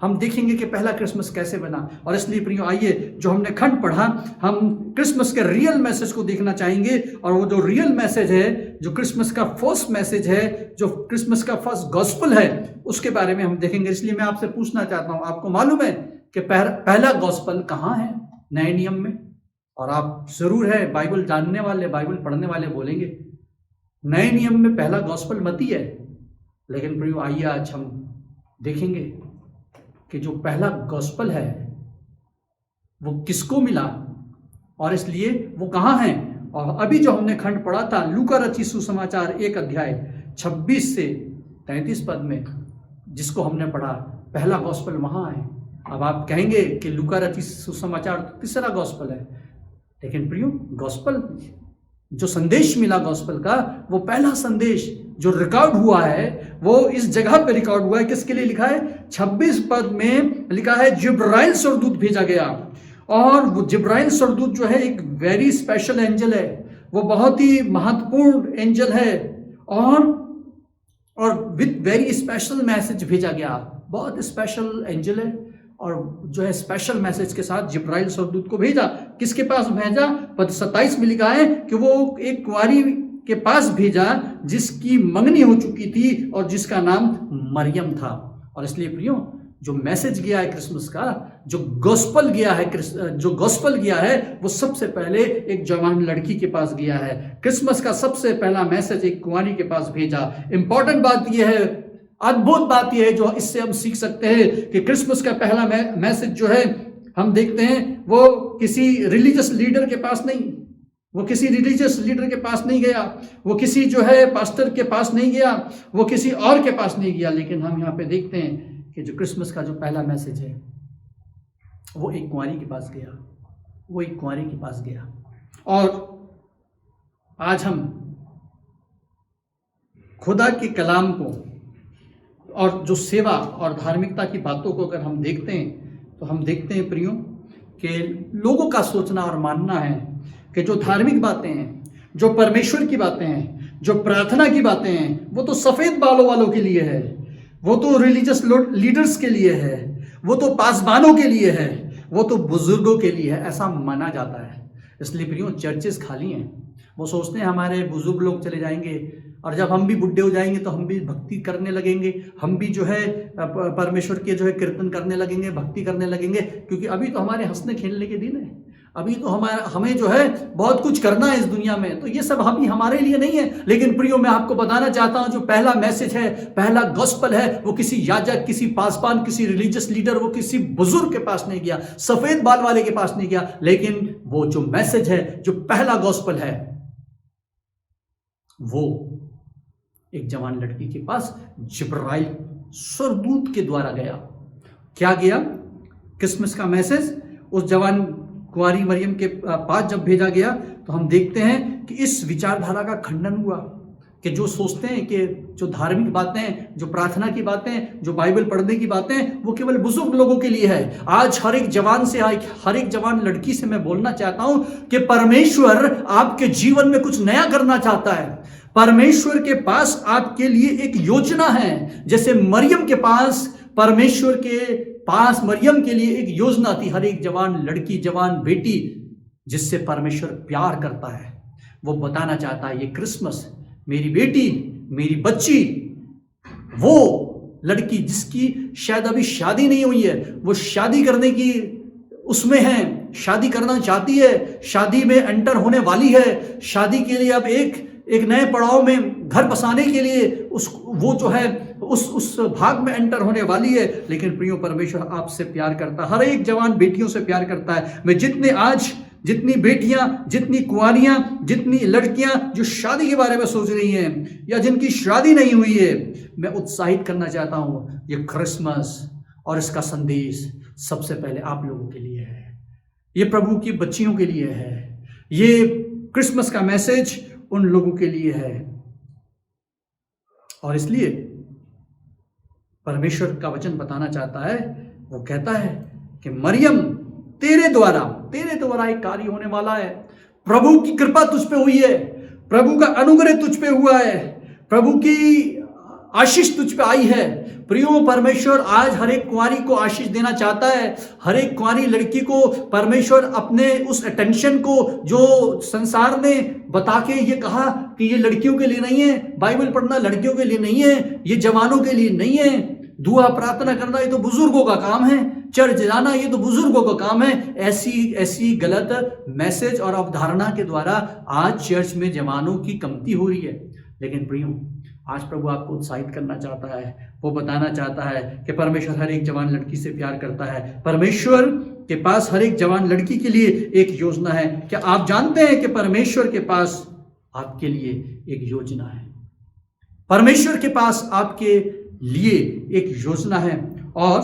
हम देखेंगे कि पहला क्रिसमस कैसे बना। और इसलिए प्रियो, आइए जो हमने खंड पढ़ा, हम क्रिसमस के रियल मैसेज को देखना चाहेंगे। और वो जो रियल मैसेज है, जो क्रिसमस का फर्स्ट मैसेज है, जो क्रिसमस का फर्स्ट गॉस्पल है, उसके बारे में हम देखेंगे। इसलिए मैं आपसे पूछना चाहता हूं, आपको मालूम है कि पहला गॉस्पल कहाँ है नए नियम में? और आप जरूर है बाइबल जानने वाले, बाइबल पढ़ने वाले बोलेंगे नए नियम में पहला गॉस्पल मत्ती है। लेकिन प्रियो, आइए आज हम देखेंगे कि जो पहला गॉस्पल है वो किसको मिला, और इसलिए वो कहाँ है। और अभी जो हमने खंड पढ़ा था, लूका रचित सुसमाचार 1 अध्याय 26 से 33 पद में, जिसको हमने पढ़ा, पहला गॉस्पल वहाँ है। अब आप कहेंगे कि लूका रचित सुसमाचार तीसरा गॉस्पल है, लेकिन प्रियो, गॉस्पल जो संदेश मिला गॉस्पल का, वो पहला संदेश जो रिकॉर्ड हुआ है, वो इस जगह पे रिकॉर्ड हुआ है। किसके लिए लिखा है? 26 पद में लिखा है, जिब्राइल स्वर्गदूत भेजा गया। और वो जिब्राइल स्वर्गदूत जो है एक वेरी स्पेशल एंजल है, वो बहुत ही महत्वपूर्ण एंजल है, और विद वेरी स्पेशल मैसेज भेजा गया। बहुत स्पेशल एंजल है, और जो है स्पेशल मैसेज के साथ जिब्राइल स्वर्गदूत को भेजा। किसके पास भेजा? पद 27 में लिखा है कि वो एक कुंवारी के पास भेजा जिसकी मंगनी हो चुकी थी और जिसका नाम मरियम था। और इसलिए प्रियो, जो मैसेज गया है क्रिसमस का, जो गॉस्पल गया है, वो सबसे पहले एक जवान लड़की के पास गया है। क्रिसमस का सबसे पहला मैसेज एक कुंवारी के पास भेजा। इंपॉर्टेंट बात यह है, अद्भुत बात यह है जो इससे हम सीख सकते हैं कि क्रिसमस का पहला मैसेज जो है, हम देखते हैं वो किसी रिलीजियस लीडर के पास नहीं, वो किसी रिलीजियस लीडर के पास नहीं गया, वो किसी जो है पास्टर के पास नहीं गया, वो किसी और के पास नहीं गया। लेकिन हम यहाँ पे देखते हैं कि जो क्रिसमस का जो पहला मैसेज है, वो एक कुंवारी के पास गया। और आज हम खुदा के कलाम को और जो सेवा और धार्मिकता की बातों को अगर हम देखते हैं, तो हम देखते हैं प्रियो कि लोगों का सोचना और मानना है कि जो धार्मिक बातें हैं, जो परमेश्वर की बातें हैं, जो प्रार्थना की बातें हैं, वो तो सफ़ेद बालों वालों के लिए है, वो तो रिलीजियस लीडर्स के लिए है, वो तो पासबानों के लिए है, वो तो बुजुर्गों के लिए है, ऐसा माना जाता है। इसलिए प्रियो, चर्चेस खाली हैं। वो सोचते हैं हमारे बुजुर्ग लोग चले जाएंगे, और जब हम भी बुढ़े हो जाएंगे तो हम भी भक्ति करने लगेंगे, हम भी जो है परमेश्वर के जो है कीर्तन करने लगेंगे, भक्ति करने लगेंगे, क्योंकि अभी तो हमारे हंसने खेलने के दिन है। अभी तो हमें जो है बहुत कुछ करना है इस दुनिया में, तो ये सब अभी हमारे लिए नहीं है। लेकिन प्रियो, मैं आपको बताना चाहता हूं, जो पहला मैसेज है, पहला गॉस्पल है, वो किसी याजक, किसी पासवान, किसी रिलीजियस लीडर, वो किसी बुजुर्ग के पास नहीं गया, सफेद बाल वाले के पास नहीं गया, लेकिन वो जो मैसेज है, जो पहला गॉस्पल है, वो एक जवान लड़की के पास जिब्राइल स्वर्गदूत के द्वारा गया। क्या गया? क्रिसमस का मैसेज उस जवान कुंवारी मरियम के पास जब भेजा गया, तो हम देखते हैं कि इस विचारधारा का खंडन हुआ कि जो सोचते हैं कि जो धार्मिक बातें, जो प्रार्थना की बातें, जो बाइबल पढ़ने की बातें, वो केवल बुजुर्ग लोगों के लिए है। आज हर एक जवान लड़की से मैं बोलना चाहता हूं कि परमेश्वर आपके जीवन में कुछ नया करना चाहता है। परमेश्वर के पास आपके लिए एक योजना है। जैसे मरियम के पास, परमेश्वर के पास मरियम के लिए एक योजना थी। हर एक जवान लड़की, जवान बेटी जिससे परमेश्वर प्यार करता है, वो बताना चाहता है, ये क्रिसमस मेरी बेटी, मेरी बच्ची, वो लड़की जिसकी शायद अभी शादी नहीं हुई है, वो शादी करने की उसमें है, शादी करना चाहती है, शादी में एंटर होने वाली है, शादी के लिए अब एक नए पड़ाव में घर बसाने के लिए वो जो है उस भाग में एंटर होने वाली है। लेकिन प्रियो, परमेश्वर आपसे प्यार करता है, हर एक जवान बेटियों से प्यार करता है। मैं जितनी बेटियां, जितनी कुंवारियां, जितनी लड़कियां जो शादी के बारे में सोच रही हैं या जिनकी शादी नहीं हुई है, मैं उत्साहित करना चाहता हूं, ये क्रिसमस और इसका संदेश सबसे पहले आप लोगों के लिए है, ये प्रभु की बच्चियों के लिए है, ये क्रिसमस का मैसेज उन लोगों के लिए है। और इसलिए परमेश्वर का वचन बताना चाहता है, वो कहता है कि मरियम, तेरे द्वारा एक कार्य होने वाला है, प्रभु की कृपा तुझ पे हुई है, प्रभु का अनुग्रह तुझ पे हुआ है, प्रभु की आशीष तुझ पे आई है। प्रियो, परमेश्वर आज हर एक कुंवारी को आशीष देना चाहता है। हर एक कुंवारी लड़की को परमेश्वर अपने उस अटेंशन को, जो संसार ने बता के ये कहा कि ये लड़कियों के लिए नहीं है, बाइबल पढ़ना लड़कियों के लिए नहीं है, ये जवानों के लिए नहीं है, दुआ प्रार्थना करना ये तो बुजुर्गों का काम है, चर्च जाना ये तो बुजुर्गों का काम है, ऐसी गलत मैसेज और अवधारणा के द्वारा आज चर्च में जवानों की कमती हो रही है। लेकिन प्रियो, आज प्रभु आपको उत्साहित करना चाहता है, वो बताना चाहता है कि परमेश्वर हर एक जवान लड़की से प्यार करता है। परमेश्वर के पास हर एक जवान लड़की के लिए एक योजना है। क्या आप जानते हैं कि परमेश्वर के पास आपके लिए एक योजना है? परमेश्वर के पास आपके लिए एक योजना है। और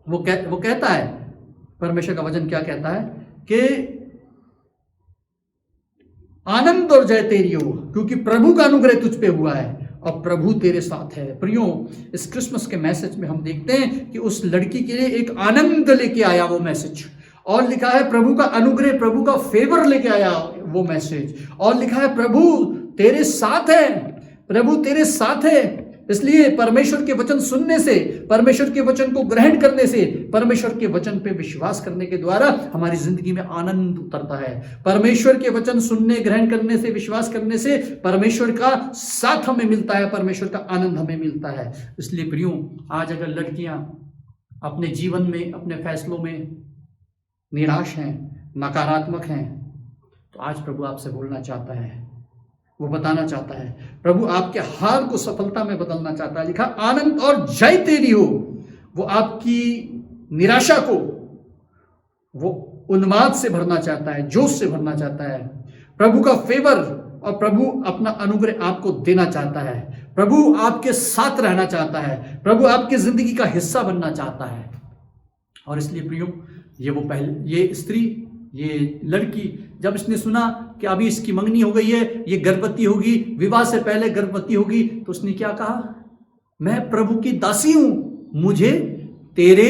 वो कहता है, परमेश्वर का वचन क्या कहता है कि आनंद और जय तेरी हो, क्योंकि प्रभु का अनुग्रह तुझ पे हुआ है और प्रभु तेरे साथ है। प्रियो, इस क्रिसमस के मैसेज में हम देखते हैं कि उस लड़की के लिए एक आनंद लेके आया वो मैसेज, और लिखा है प्रभु का अनुग्रह, प्रभु का फेवर लेके आया वो मैसेज, और लिखा है प्रभु तेरे साथ है, प्रभु तेरे साथ है। इसलिए परमेश्वर के वचन सुनने से, परमेश्वर के वचन को ग्रहण करने से, परमेश्वर के वचन पे विश्वास करने के द्वारा हमारी जिंदगी में आनंद उतरता है। परमेश्वर के वचन सुनने, ग्रहण करने से, विश्वास करने से परमेश्वर का साथ हमें मिलता है, परमेश्वर का आनंद हमें मिलता है। इसलिए प्रियो, आज अगर लड़कियां अपने जीवन में, अपने फैसलों में निराश हैं, नकारात्मक हैं, तो आज प्रभु आपसे बोलना चाहता है, वो बताना चाहता है, प्रभु आपके हार को सफलता में बदलना चाहता है। लिखा आनंद और जय तेरी हो। वो आपकी निराशा को वो उन्माद से भरना चाहता है, जोश से भरना चाहता है। प्रभु का फेवर और प्रभु अपना अनुग्रह आपको देना चाहता है। प्रभु आपके साथ रहना चाहता है। प्रभु आपकी जिंदगी का हिस्सा बनना चाहता है। और इसलिए प्रियो, ये स्त्री, ये लड़की, जब इसने सुना कि अभी इसकी मंगनी हो गई है, ये गर्भवती होगी, विवाह से पहले गर्भवती होगी, तो उसने क्या कहा? मैं प्रभु की दासी हूं, मुझे तेरे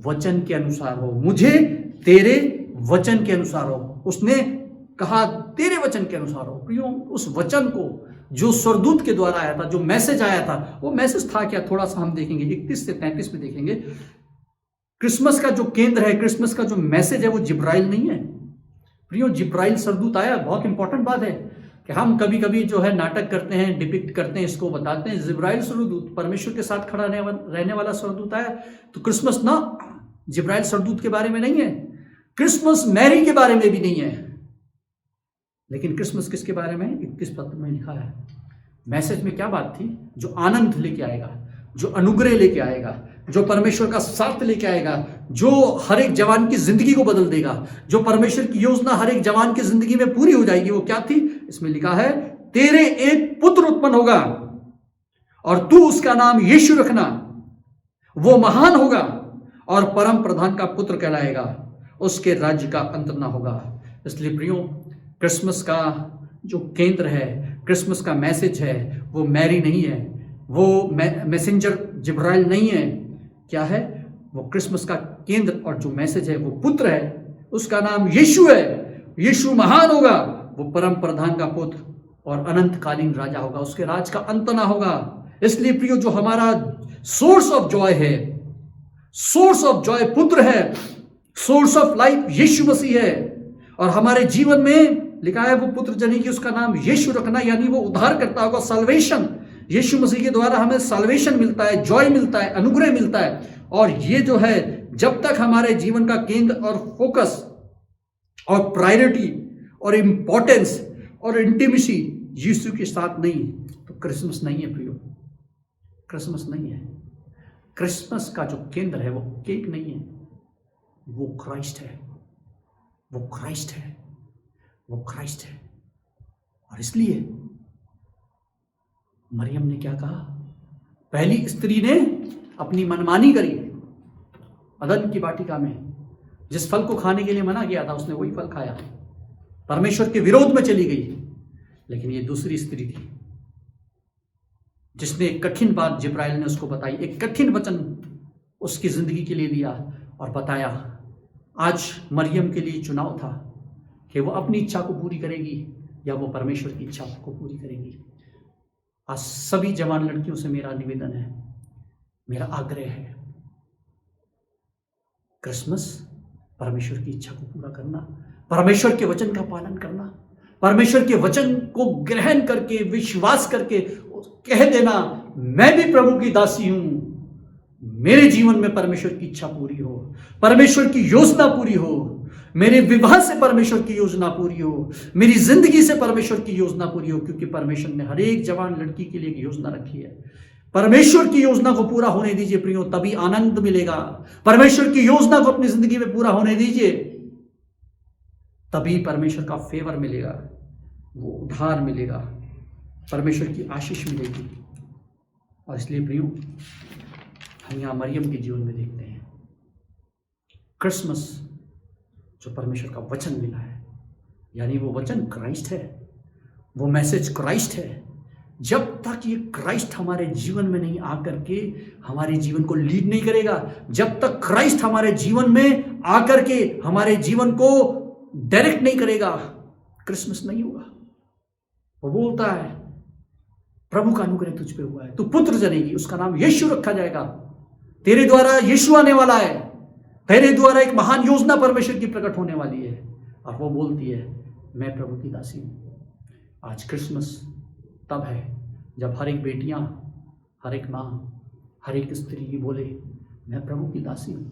वचन के अनुसार हो, मुझे तेरे वचन के अनुसार हो। उसने कहा तेरे वचन के अनुसार हो। प्रियो, उस वचन को जो स्वर्गदूत के द्वारा आया था, जो मैसेज आया था, वो मैसेज था क्या? थोड़ा सा हम देखेंगे, 31 से 33 में देखेंगे। क्रिसमस का जो केंद्र है, क्रिसमस का जो मैसेज है, वो जिब्राइल नहीं है। प्रियो, जिब्राइल स्वर्गदूत आया। बहुत इंपॉर्टेंट बात है कि हम कभी कभी जो है नाटक करते हैं, डिपिक्ट करते हैं, इसको बताते हैं। जिब्राइल स्वर्गदूत, परमेश्वर के साथ खड़ा रहने वाला स्वर्गदूत आया। तो क्रिसमस ना जिब्राइल स्वर्गदूत के बारे में नहीं है। क्रिसमस मैरी के बारे में भी नहीं है, लेकिन क्रिसमस किसके बारे में? 21 पद में लिखा है। मैसेज में क्या बात थी? जो आनंद लेके आएगा, जो अनुग्रह लेके आएगा, जो परमेश्वर का साथ लेके आएगा, जो हर एक जवान की जिंदगी को बदल देगा, जो परमेश्वर की योजना हर एक जवान की जिंदगी में पूरी हो जाएगी। वो क्या थी? इसमें लिखा है, तेरे एक पुत्र उत्पन्न होगा और तू उसका नाम यीशु रखना। वो महान होगा और परम प्रधान का पुत्र कहलाएगा, उसके राज्य का अंत ना होगा। इसलिए प्रियो, क्रिसमस का जो केंद्र है, क्रिसमस का मैसेज है, वो मैरी नहीं है, वो मैसेंजर जिब्राइल नहीं है। क्या है? वो क्रिसमस का केंद्र और जो मैसेज है वो पुत्र है, उसका नाम यीशु है। यीशु महान होगा, वो परम प्रधान का पुत्र और अनंतकालीन राजा होगा, उसके राज का अंत ना होगा। इसलिए प्रियो, जो हमारा सोर्स ऑफ जॉय है, सोर्स ऑफ जॉय पुत्र है, सोर्स ऑफ लाइफ यीशु मसीह है। और हमारे जीवन में लिखा है वो पुत्र जनी की उसका नाम यीशु रखना, यानी वो उद्धार करता होगा, साल्वेशन। यीशु मसीह के द्वारा हमें साल्वेशन मिलता है, जॉय मिलता है, अनुग्रह मिलता है। और ये जो है, जब तक हमारे जीवन का केंद्र और फोकस और प्रायोरिटी और इंपॉर्टेंस और इंटीमेसी यीशु के साथ नहीं, तो क्रिसमस नहीं है प्रियो, क्रिसमस नहीं है। क्रिसमस का जो केंद्र है वो केक नहीं है, वो क्राइस्ट है, वो क्राइस्ट है, वो क्राइस्ट है। और इसलिए मरियम ने क्या कहा? पहली स्त्री ने अपनी मनमानी करी। अदन की वाटिका में जिस फल को खाने के लिए मना किया था, उसने वही फल खाया, परमेश्वर के विरोध में चली गई। लेकिन ये दूसरी स्त्री थी जिसने एक कठिन बात जिब्राइल ने उसको बताई, एक कठिन वचन उसकी जिंदगी के लिए दिया और बताया। आज मरियम के लिए चुनाव था कि वो अपनी इच्छा को पूरी करेगी या वो परमेश्वर की इच्छा को पूरी करेगी। आज सभी जवान लड़कियों से मेरा निवेदन है, मेरा आग्रह है, क्रिसमस परमेश्वर की इच्छा को पूरा करना, परमेश्वर के वचन का पालन करना, परमेश्वर के वचन को ग्रहण करके, विश्वास करके कह देना, मैं भी प्रभु की दासी हूं, मेरे जीवन में परमेश्वर की इच्छा पूरी हो, परमेश्वर की योजना पूरी हो, मेरे विवाह से परमेश्वर की योजना पूरी हो, मेरी जिंदगी से परमेश्वर की योजना पूरी हो। क्योंकि परमेश्वर ने हर एक जवान लड़की के लिए एक योजना रखी है। परमेश्वर की योजना को पूरा होने दीजिए प्रियो, तभी आनंद मिलेगा। परमेश्वर की योजना को अपनी जिंदगी में पूरा होने दीजिए, तभी परमेश्वर का फेवर मिलेगा, वो उद्धार मिलेगा, परमेश्वर की आशीष मिलेगी। और इसलिए प्रियो, हम यहां मरियम के जीवन में देखते हैं क्रिसमस जो परमेश्वर का वचन मिला है, यानी वो वचन क्राइस्ट है, वो मैसेज क्राइस्ट है। जब तक ये क्राइस्ट हमारे जीवन में नहीं आकर के हमारे जीवन को लीड नहीं करेगा, जब तक क्राइस्ट हमारे जीवन में आकर के हमारे जीवन को डायरेक्ट नहीं करेगा, क्रिसमस नहीं होगा। वो बोलता है, प्रभु का अनुग्रह तुझ पे हुआ है, तू पुत्र जनेगी, उसका नाम यीशु रखा जाएगा, तेरे द्वारा यीशु आने वाला है, तेरे द्वारा एक महान योजना परमेश्वर की प्रकट होने वाली है। और वो बोलती है, मैं प्रभु की दासी हूं। आज क्रिसमस तब है जब हर एक बेटियां, हर एक माँ, हर एक स्त्री बोले, मैं प्रभु की दासी हूं।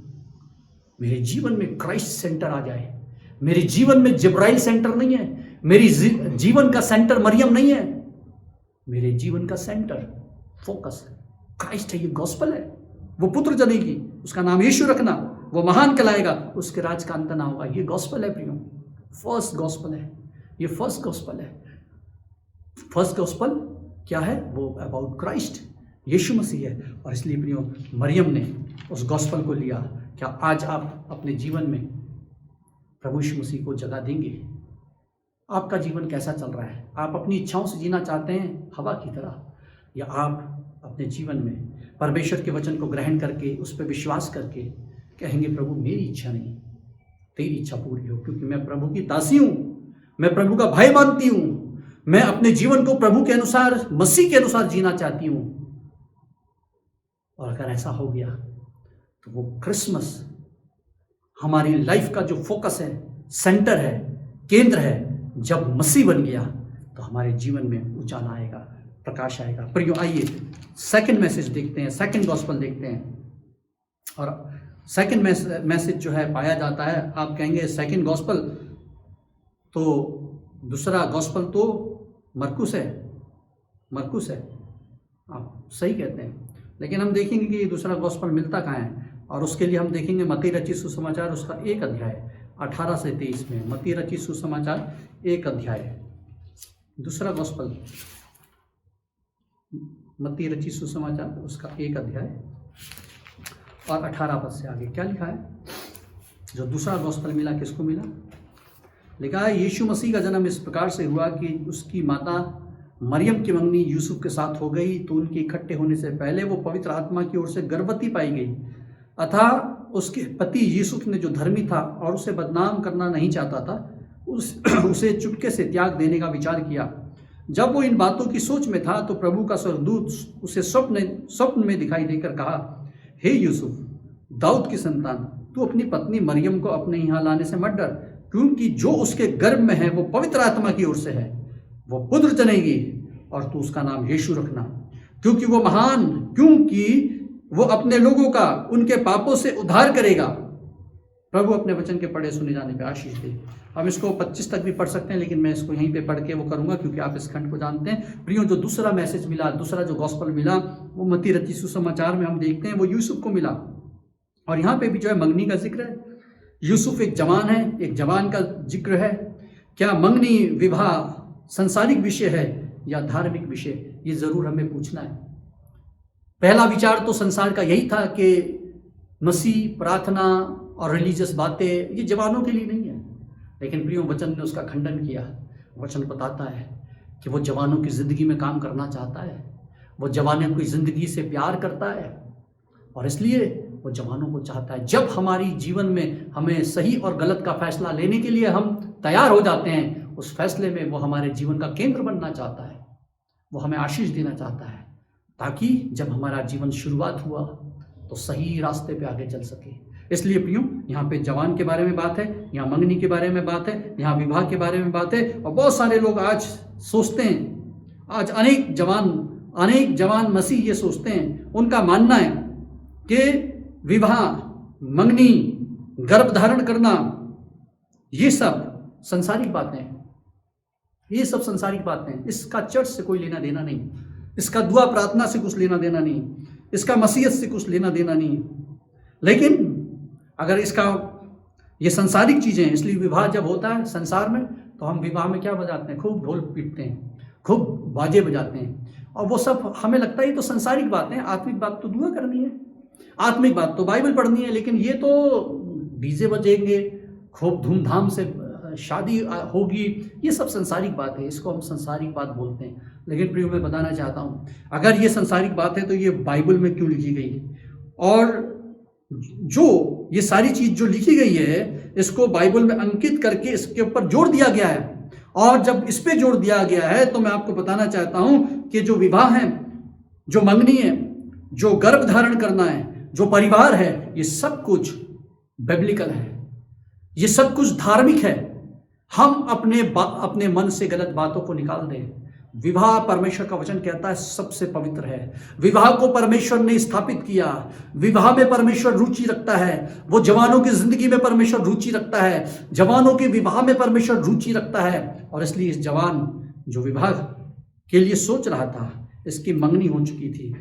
मेरे जीवन में क्राइस्ट सेंटर आ जाए, मेरे जीवन में जिब्राइल सेंटर नहीं है, मेरी जीवन का सेंटर मरियम नहीं है, मेरे जीवन का सेंटर फोकस क्राइस्ट है। ये गॉस्पल है, वो पुत्र जनेगी, उसका नाम यीशु रखना, वो महान कहलाएगा, उसके राज का अंत ना होगा। ये गॉस्पल है प्रियो, फर्स्ट गॉस्पल है, ये फर्स्ट गॉस्पल है। फर्स्ट गॉस्पल क्या है? वो अबाउट क्राइस्ट, यीशु मसीह है। और इसलिए प्रियो, मरियम ने उस गॉस्पल को लिया। क्या आज आप अपने जीवन में प्रभु यीशु मसीह को जगह देंगे? आपका जीवन कैसा चल रहा है? आप अपनी इच्छाओं से जीना चाहते हैं हवा की तरह, या आप अपने जीवन में परमेश्वर के वचन को ग्रहण करके उस पर विश्वास करके कहेंगे, प्रभु मेरी इच्छा नहीं, तेरी इच्छा पूरी हो, क्योंकि मैं प्रभु की दासी हूं, मैं प्रभु का भाई मानती हूं, मैं अपने जीवन को प्रभु के अनुसार, मसीह के अनुसार जीना चाहती हूं। और अगर ऐसा हो गया तो वो क्रिसमस हमारी लाइफ का जो फोकस है, सेंटर है, केंद्र है, जब मसीह बन गया तो हमारे जीवन में उजाला आएगा, प्रकाश आएगा। प्रियो, आइए सेकंड मैसेज देखते हैं, सेकंड गॉस्पल देखते हैं। और सेकंड मैसेज जो है पाया जाता है। आप कहेंगे सेकंड गॉस्पल, तो दूसरा गॉस्पल तो मरकुस है, आप सही कहते हैं, लेकिन हम देखेंगे कि दूसरा गॉस्पल मिलता कहाँ है, और उसके लिए हम देखेंगे मत्ती रचित सुसमाचार उसका 1 अध्याय 18 से 23 में। मत्ती रचित सुसमाचार 1 अध्याय, दूसरा गॉस्पल मत्ती रचित सुसमाचार उसका 1 अध्याय और 18 पद से आगे क्या लिखा है। जो दूसरा गॉस्पल मिला किसको मिला? लिखा है यीशु मसीह का जन्म इस प्रकार से हुआ कि उसकी माता मरियम की मंगनी यूसुफ के साथ हो गई, तो उनके इकट्ठे होने से पहले वो पवित्र आत्मा की ओर से गर्भवती पाई गई। अतः उसके पति यूसुफ ने, जो धर्मी था और उसे बदनाम करना नहीं चाहता था, उसे चुपके से त्याग देने का विचार किया। जब वो इन बातों की सोच में था तो प्रभु का स्वर्गदूत उसे स्वप्न में दिखाई देकर कहा, हे यूसुफ, दाऊद की संतान, तू अपनी पत्नी मरियम को अपने यहाँ लाने से मत डर, क्योंकि जो उसके गर्भ में है वो पवित्र आत्मा की ओर से है। वो पुत्र जनेगी और तू उसका नाम यीशु रखना, क्योंकि वो अपने लोगों का उनके पापों से उद्धार करेगा। प्रभु अपने वचन के पढ़े सुने जाने पे आशीष दे। हम इसको 25 तक भी पढ़ सकते हैं, लेकिन मैं इसको यहीं पे पढ़ के वो करूंगा, क्योंकि आप इस खंड को जानते हैं। प्रियो, जो दूसरा मैसेज मिला, दूसरा जो गॉस्पल मिला, वो मत्ती रचित सुसमाचार में हम देखते हैं वो यूसुफ को मिला। और यहाँ पे भी जो है मंगनी का जिक्र है। यूसुफ एक जवान है, एक जवान का जिक्र है। क्या मंगनी विवाह संसारिक विषय है या धार्मिक विषय, ये जरूर हमें पूछना है। पहला विचार तो संसार का यही था कि मसीह, प्रार्थना और रिलीजियस बातें ये जवानों के लिए नहीं है, लेकिन प्रियो वचन ने उसका खंडन किया। वचन बताता है कि वो जवानों की जिंदगी में काम करना चाहता है, वो जवानों की जिंदगी से प्यार करता है, और इसलिए वो जवानों को चाहता है। जब हमारी जीवन में हमें सही और गलत का फैसला लेने के लिए हम तैयार हो जाते हैं, उस फैसले में वो हमारे जीवन का केंद्र बनना चाहता है, वो हमें आशीष देना चाहता है, ताकि जब हमारा जीवन शुरुआत हुआ तो सही रास्ते पे आगे चल सके। इसलिए प्रियो, यहाँ पे जवान के बारे में बात है, यहाँ मंगनी के बारे में बात है, यहाँ विवाह के बारे में बात है। और बहुत सारे लोग आज सोचते हैं, आज अनेक जवान मसीह ये सोचते हैं, उनका मानना है कि विवाह, मंगनी, गर्भ धारण करना, ये सब संसारिक बातें हैं। ये सब संसारिक बातें हैं। इसका चर्च से कोई लेना देना नहीं, इसका दुआ प्रार्थना से कुछ लेना देना नहीं, इसका मसीहत से कुछ लेना देना नहीं। लेकिन अगर ये संसारिक चीजें हैं, इसलिए विवाह जब होता है संसार में, तो हम विवाह में क्या बजाते हैं? खूब ढोल पीटते हैं, खूब बाजे बजाते हैं, और वो सब हमें लगता है ये तो संसारिक बातें। आत्मिक बात तो दुआ करनी है, आत्मिक बात तो बाइबल पढ़नी है, लेकिन ये तो डीजे बजेंगे, खूब धूमधाम से शादी होगी, ये सब संसारिक बात है, इसको हम संसारिक बात बोलते हैं। लेकिन प्रियो, मैं बताना चाहता हूँ, अगर ये संसारिक बात है तो ये बाइबल में क्यों लिखी गई है? और जो ये सारी चीज जो लिखी गई है, इसको बाइबल में अंकित करके इसके ऊपर जोर दिया गया है। और जब इस पे जोर दिया गया है, तो मैं आपको बताना चाहता हूं कि जो विवाह है, जो मंगनी है, जो गर्भ धारण करना है, जो परिवार है, ये सब कुछ बिब्लिकल है, ये सब कुछ धार्मिक है। हम अपने मन से गलत बातों को निकाल दें। विवाह, परमेश्वर का वचन कहता है, सबसे पवित्र है। विवाह को परमेश्वर ने स्थापित किया। विवाह में परमेश्वर रुचि रखता है। वो जवानों की जिंदगी में परमेश्वर रुचि रखता है, जवानों के विवाह में परमेश्वर रुचि रखता है। और इसलिए इस जवान जो विवाह के लिए सोच रहा था, इसकी मंगनी हो चुकी थी।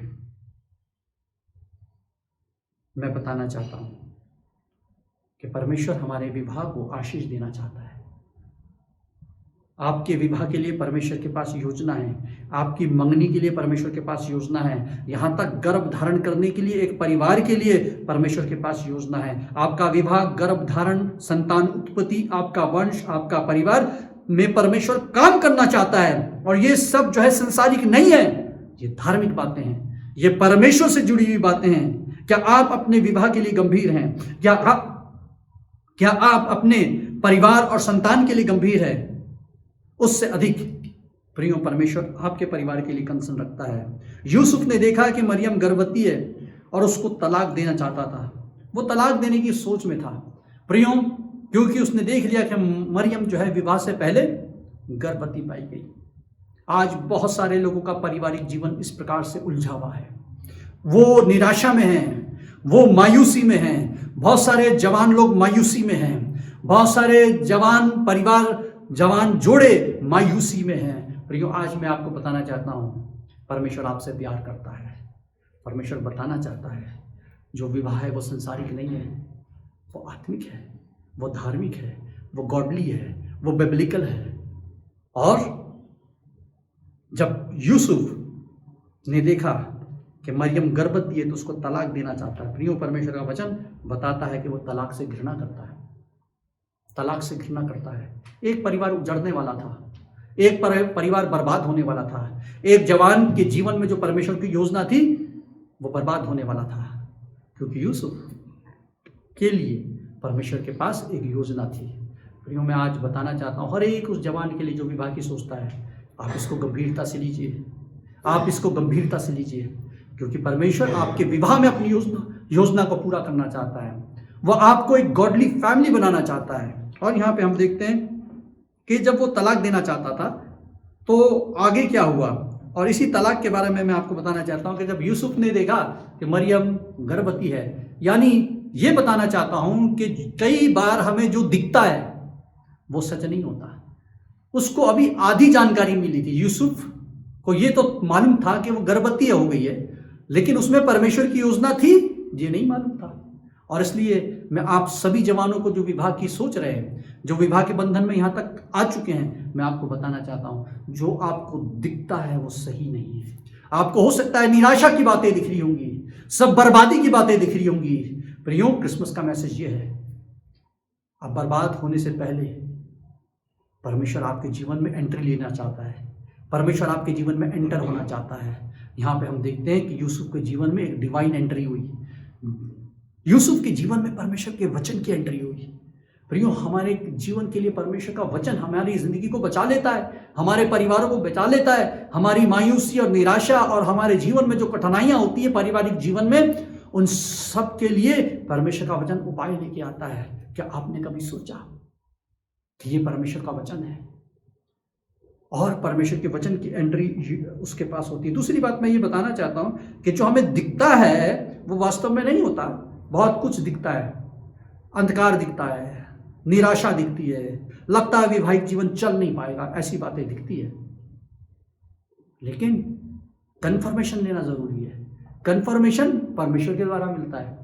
मैं बताना चाहता हूं कि परमेश्वर हमारे विवाह को आशीष देना चाहता है। आपके विवाह के लिए परमेश्वर के पास योजना है, आपकी मंगनी के लिए परमेश्वर के पास योजना है, यहाँ तक गर्भ धारण करने के लिए एक परिवार के लिए परमेश्वर के पास योजना है। आपका विवाह, गर्भ धारण, संतान उत्पत्ति, आपका वंश, आपका परिवार में परमेश्वर काम करना चाहता है। और ये सब जो है संसारिक नहीं है, ये धार्मिक बातें हैं, ये परमेश्वर से जुड़ी हुई बातें हैं। क्या आप अपने विवाह के लिए गंभीर हैं? क्या आप अपने परिवार और संतान के लिए गंभीर है? उससे अधिक प्रियो, परमेश्वर आपके परिवार के लिए कंसर्न रखता है। यूसुफ ने देखा कि मरियम गर्भवती है और उसको तलाक देना चाहता था। वो तलाक देने की सोच में था प्रियो, क्योंकि उसने देख लिया कि मरियम जो है विवाह से पहले गर्भवती पाई गई। आज बहुत सारे लोगों का पारिवारिक जीवन इस प्रकार से उलझा हुआ है। वो निराशा में है, वो मायूसी में है, बहुत सारे जवान लोग मायूसी में हैं, बहुत सारे जवान परिवार, जवान जोड़े मायूसी में हैं। प्रियो, आज मैं आपको बताना चाहता हूँ, परमेश्वर आपसे प्यार करता है। परमेश्वर बताना चाहता है जो विवाह है वो संसारिक नहीं है, वो आत्मिक है, वो धार्मिक है, वो गॉडली है, वो बिब्लिकल है। और जब यूसुफ ने देखा कि मरियम गर्भवती है तो उसको तलाक देना चाहता है। प्रियो, परमेश्वर का वचन बताता है कि वो तलाक से घृणा करता है, तलाक से घृणा करता है। एक परिवार उजड़ने वाला था, एक परिवार बर्बाद होने वाला था, एक जवान के जीवन में जो परमेश्वर की योजना थी वो बर्बाद होने वाला था, क्योंकि यूसुफ के लिए परमेश्वर के पास एक योजना थी। प्रियो, मैं आज बताना चाहता हूँ हर एक उस जवान के लिए जो विवाह की सोचता है, आप इसको गंभीरता से लीजिए, आप इसको गंभीरता से लीजिए, क्योंकि परमेश्वर आपके विवाह में अपनी योजना को पूरा करना चाहता है। वह आपको एक गॉडली फैमिली बनाना चाहता है। और यहाँ पे हम देखते हैं कि जब वो तलाक देना चाहता था तो आगे क्या हुआ, और इसी तलाक के बारे में मैं आपको बताना चाहता हूँ कि जब यूसुफ ने देखा कि मरियम गर्भवती है, यानी ये बताना चाहता हूँ कि कई बार हमें जो दिखता है वो सच नहीं होता। उसको अभी आधी जानकारी मिली थी, यूसुफ को ये तो मालूम था कि वो गर्भवती हो गई है, लेकिन उसमें परमेश्वर की योजना थी ये नहीं मालूम था। और इसलिए मैं आप सभी जवानों को जो विवाह की सोच रहे हैं, जो विवाह के बंधन में यहाँ तक आ चुके हैं, मैं आपको बताना चाहता हूँ जो आपको दिखता है वो सही नहीं है। आपको हो सकता है निराशा की बातें दिख रही होंगी, सब बर्बादी की बातें दिख रही होंगी। प्रियो, क्रिसमस का मैसेज ये है, अब बर्बाद होने से पहले परमेश्वर आपके जीवन में एंट्री लेना चाहता है, परमेश्वर आपके जीवन में एंटर होना चाहता है। यहाँ पे हम देखते हैं कि यूसुफ के जीवन में एक डिवाइन एंट्री हुई, यूसुफ के जीवन में परमेश्वर के वचन की एंट्री हुई। प्रियो, हमारे जीवन के लिए परमेश्वर का वचन हमारी जिंदगी को बचा लेता है, हमारे परिवारों को बचा लेता है। हमारी मायूसी और निराशा और हमारे जीवन में जो कठिनाइयां होती है पारिवारिक जीवन में, उन सब के लिए परमेश्वर का वचन उपाय लेके आता है। क्या आपने कभी सोचा कि ये परमेश्वर का वचन है और परमेश्वर के वचन की एंट्री उसके पास होती है। दूसरी बात मैं ये बताना चाहता हूं कि जो हमें दिखता है वो वास्तव में नहीं होता। बहुत कुछ दिखता है, अंधकार दिखता है, निराशा दिखती है, लगता है वैवाहिक जीवन चल नहीं पाएगा, ऐसी बातें दिखती है। लेकिन कन्फर्मेशन लेना जरूरी है। कन्फर्मेशन परमेश्वर के द्वारा मिलता है।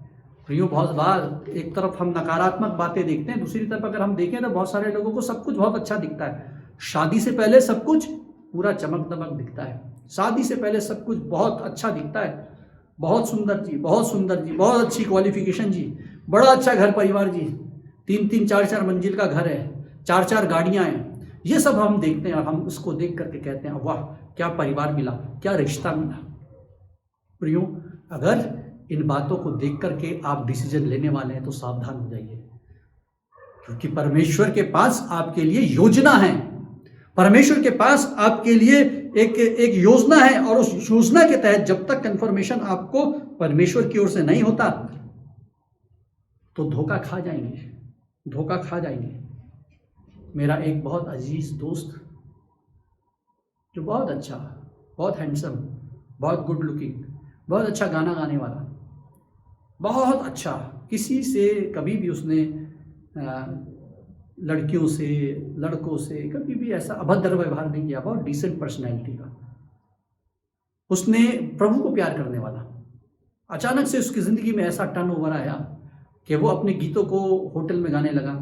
प्रियो, बहुत बार एक तरफ हम नकारात्मक बातें देखते हैं, दूसरी तरफ अगर हम देखें तो बहुत सारे लोगों को सब कुछ बहुत अच्छा दिखता है। शादी से पहले सब कुछ पूरा चमक दमक दिखता है, शादी से पहले सब कुछ बहुत अच्छा दिखता है, बहुत सुंदर जी, बहुत सुंदर जी, बहुत अच्छी क्वालिफिकेशन जी, बड़ा अच्छा घर परिवार जी, 3-3 4-4 मंजिल का घर है, 4-4 गाड़ियां हैं। ये सब हम देखते हैं और हम इसको देख करके कहते हैं वाह क्या परिवार मिला, क्या रिश्ता मिला। प्रियो, अगर इन बातों को देख करके आप डिसीजन लेने वाले हैं तो सावधान हो जाइए, क्योंकि परमेश्वर के पास आपके लिए योजना है। परमेश्वर के पास आपके लिए एक योजना है, और उस योजना के तहत जब तक कंफर्मेशन आपको परमेश्वर की ओर से नहीं होता तो धोखा खा जाएंगे, धोखा खा जाएंगे। मेरा एक बहुत अजीज दोस्त जो बहुत अच्छा, बहुत हैंडसम, बहुत गुड लुकिंग, बहुत अच्छा गाना गाने वाला, बहुत अच्छा, किसी से कभी भी उसने लड़कियों से, लड़कों से कभी भी ऐसा अभद्र व्यवहार नहीं किया, बहुत डिसेंट पर्सनैलिटी का, उसने प्रभु को प्यार करने वाला। अचानक से उसकी ज़िंदगी में ऐसा टर्नओवर आया कि वो अपने गीतों को होटल में गाने लगा,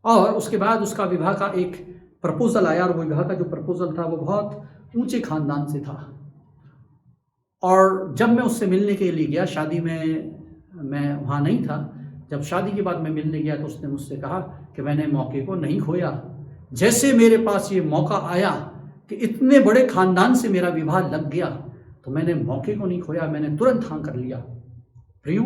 और उसके बाद उसका विवाह का एक प्रपोजल आया, और वो विवाह का जो प्रपोजल था वो बहुत ऊंचे खानदान से था। और जब मैं उससे मिलने के लिए गया, शादी में मैं वहाँ नहीं था, जब शादी के बाद मैं मिलने गया तो उसने मुझसे कहा कि मैंने मौके को नहीं खोया। जैसे मेरे पास ये मौका आया कि इतने बड़े खानदान से मेरा विवाह लग गया, तो मैंने मौके को नहीं खोया, मैंने तुरंत हाँ कर लिया। प्रियो,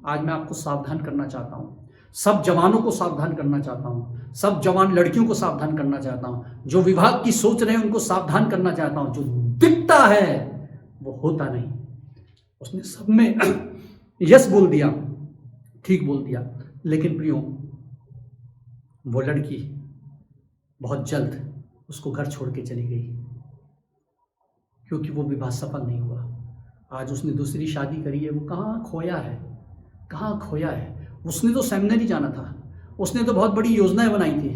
आज मैं आपको सावधान करना चाहता हूँ, सब जवानों को सावधान करना चाहता हूँ, सब जवान लड़कियों को सावधान करना चाहता हूँ, जो विवाह की सोच रहे हैं उनको सावधान करना चाहता हूँ। जो दिखता है वो होता नहीं। उसने सब में यस बोल दिया, ठीक बोल दिया, लेकिन प्रियो वो लड़की बहुत जल्द उसको घर छोड़ के चली गई, क्योंकि वो विवाह सफल नहीं हुआ। आज उसने दूसरी शादी करी है, वो कहाँ खोया है, कहाँ खोया है। उसने तो सेमिनरी जाना था, उसने तो बहुत बड़ी योजनाएं बनाई थी,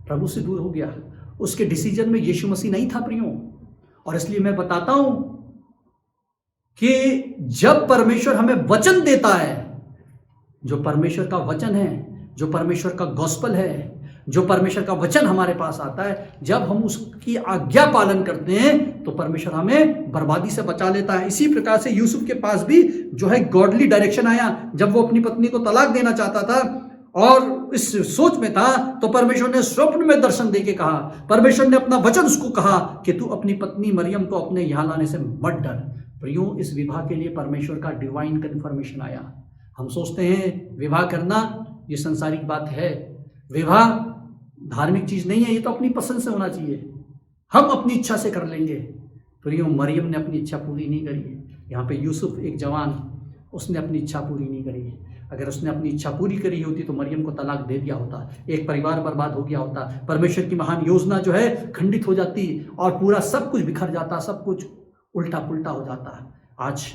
प्रभु से दूर हो गया। उसके डिसीजन में यीशु मसीह नहीं था प्रियो। और इसलिए मैं बताता हूं कि जब परमेश्वर हमें वचन देता है, जो परमेश्वर का वचन है, जो परमेश्वर का गॉस्पल है, जो परमेश्वर का वचन हमारे पास आता है, जब हम उसकी आज्ञा पालन करते हैं तो परमेश्वर हमें बर्बादी से बचा लेता है। इसी प्रकार से यूसुफ के पास भी जो है गॉडली डायरेक्शन आया। जब वो अपनी पत्नी को तलाक देना चाहता था और इस सोच में था, तो परमेश्वर ने स्वप्न में दर्शन देके कहा, परमेश्वर ने अपना वचन उसको कहा कि तू अपनी पत्नी मरियम को अपने यहां लाने से मत डर। प्रियो, इस विवाह के लिए परमेश्वर का डिवाइन कन्फर्मेशन आया। हम सोचते हैं विवाह करना ये संसारिक बात है, विवाह धार्मिक चीज नहीं है, ये तो अपनी पसंद से होना चाहिए, हम अपनी इच्छा से कर लेंगे। प्रियो, मरियम ने अपनी इच्छा पूरी नहीं करी। यहाँ पे यूसुफ एक जवान, उसने अपनी इच्छा पूरी नहीं करी। अगर उसने अपनी इच्छा पूरी करी होती तो मरियम को तलाक दे दिया होता, एक परिवार बर्बाद हो गया होता, परमेश्वर की महान योजना जो है खंडित हो जाती और पूरा सब कुछ बिखर जाता, सब कुछ उल्टा पुल्टा हो जाता। आज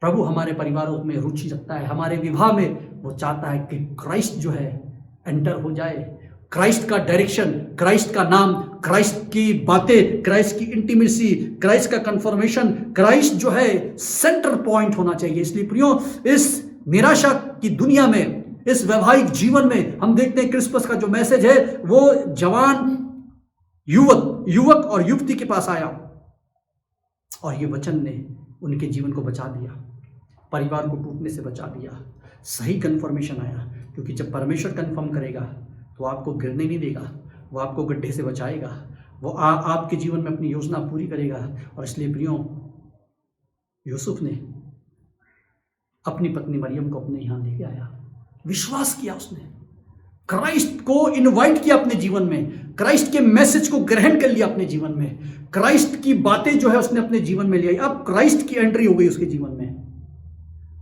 प्रभु हमारे परिवारों में रुचि रखता है, हमारे विवाह में वो चाहता है कि क्राइस्ट जो है एंटर हो जाए। क्राइस्ट का डायरेक्शन, क्राइस्ट का नाम, क्राइस्ट की बातें, क्राइस्ट की इंटीमेसी, क्राइस्ट का कंफर्मेशन, क्राइस्ट जो है सेंटर पॉइंट होना चाहिए। इसलिए प्रियो, इस निराशा की दुनिया में, इस वैवाहिक जीवन में हम देखते हैं क्रिसमस का जो मैसेज है वो जवान युवक और युवती के पास आया और ये वचन ने उनके जीवन को बचा दिया, परिवार को टूटने से बचा दिया। सही कंफर्मेशन आया, क्योंकि जब परमेश्वर कंफर्म करेगा तो आपको गिरने नहीं देगा, वो आपको गड्ढे से बचाएगा, वो आपके जीवन में अपनी योजना पूरी करेगा। और इसलिए प्रियो, यूसुफ ने अपनी पत्नी मरियम को अपने यहाँ लेके आया, विश्वास किया, उसने क्राइस्ट को इनवाइट किया अपने जीवन में, क्राइस्ट के मैसेज को ग्रहण कर लिया अपने जीवन में, क्राइस्ट की बातें जो है उसने अपने जीवन में लिया। अब क्राइस्ट की एंट्री हो गई उसके जीवन में,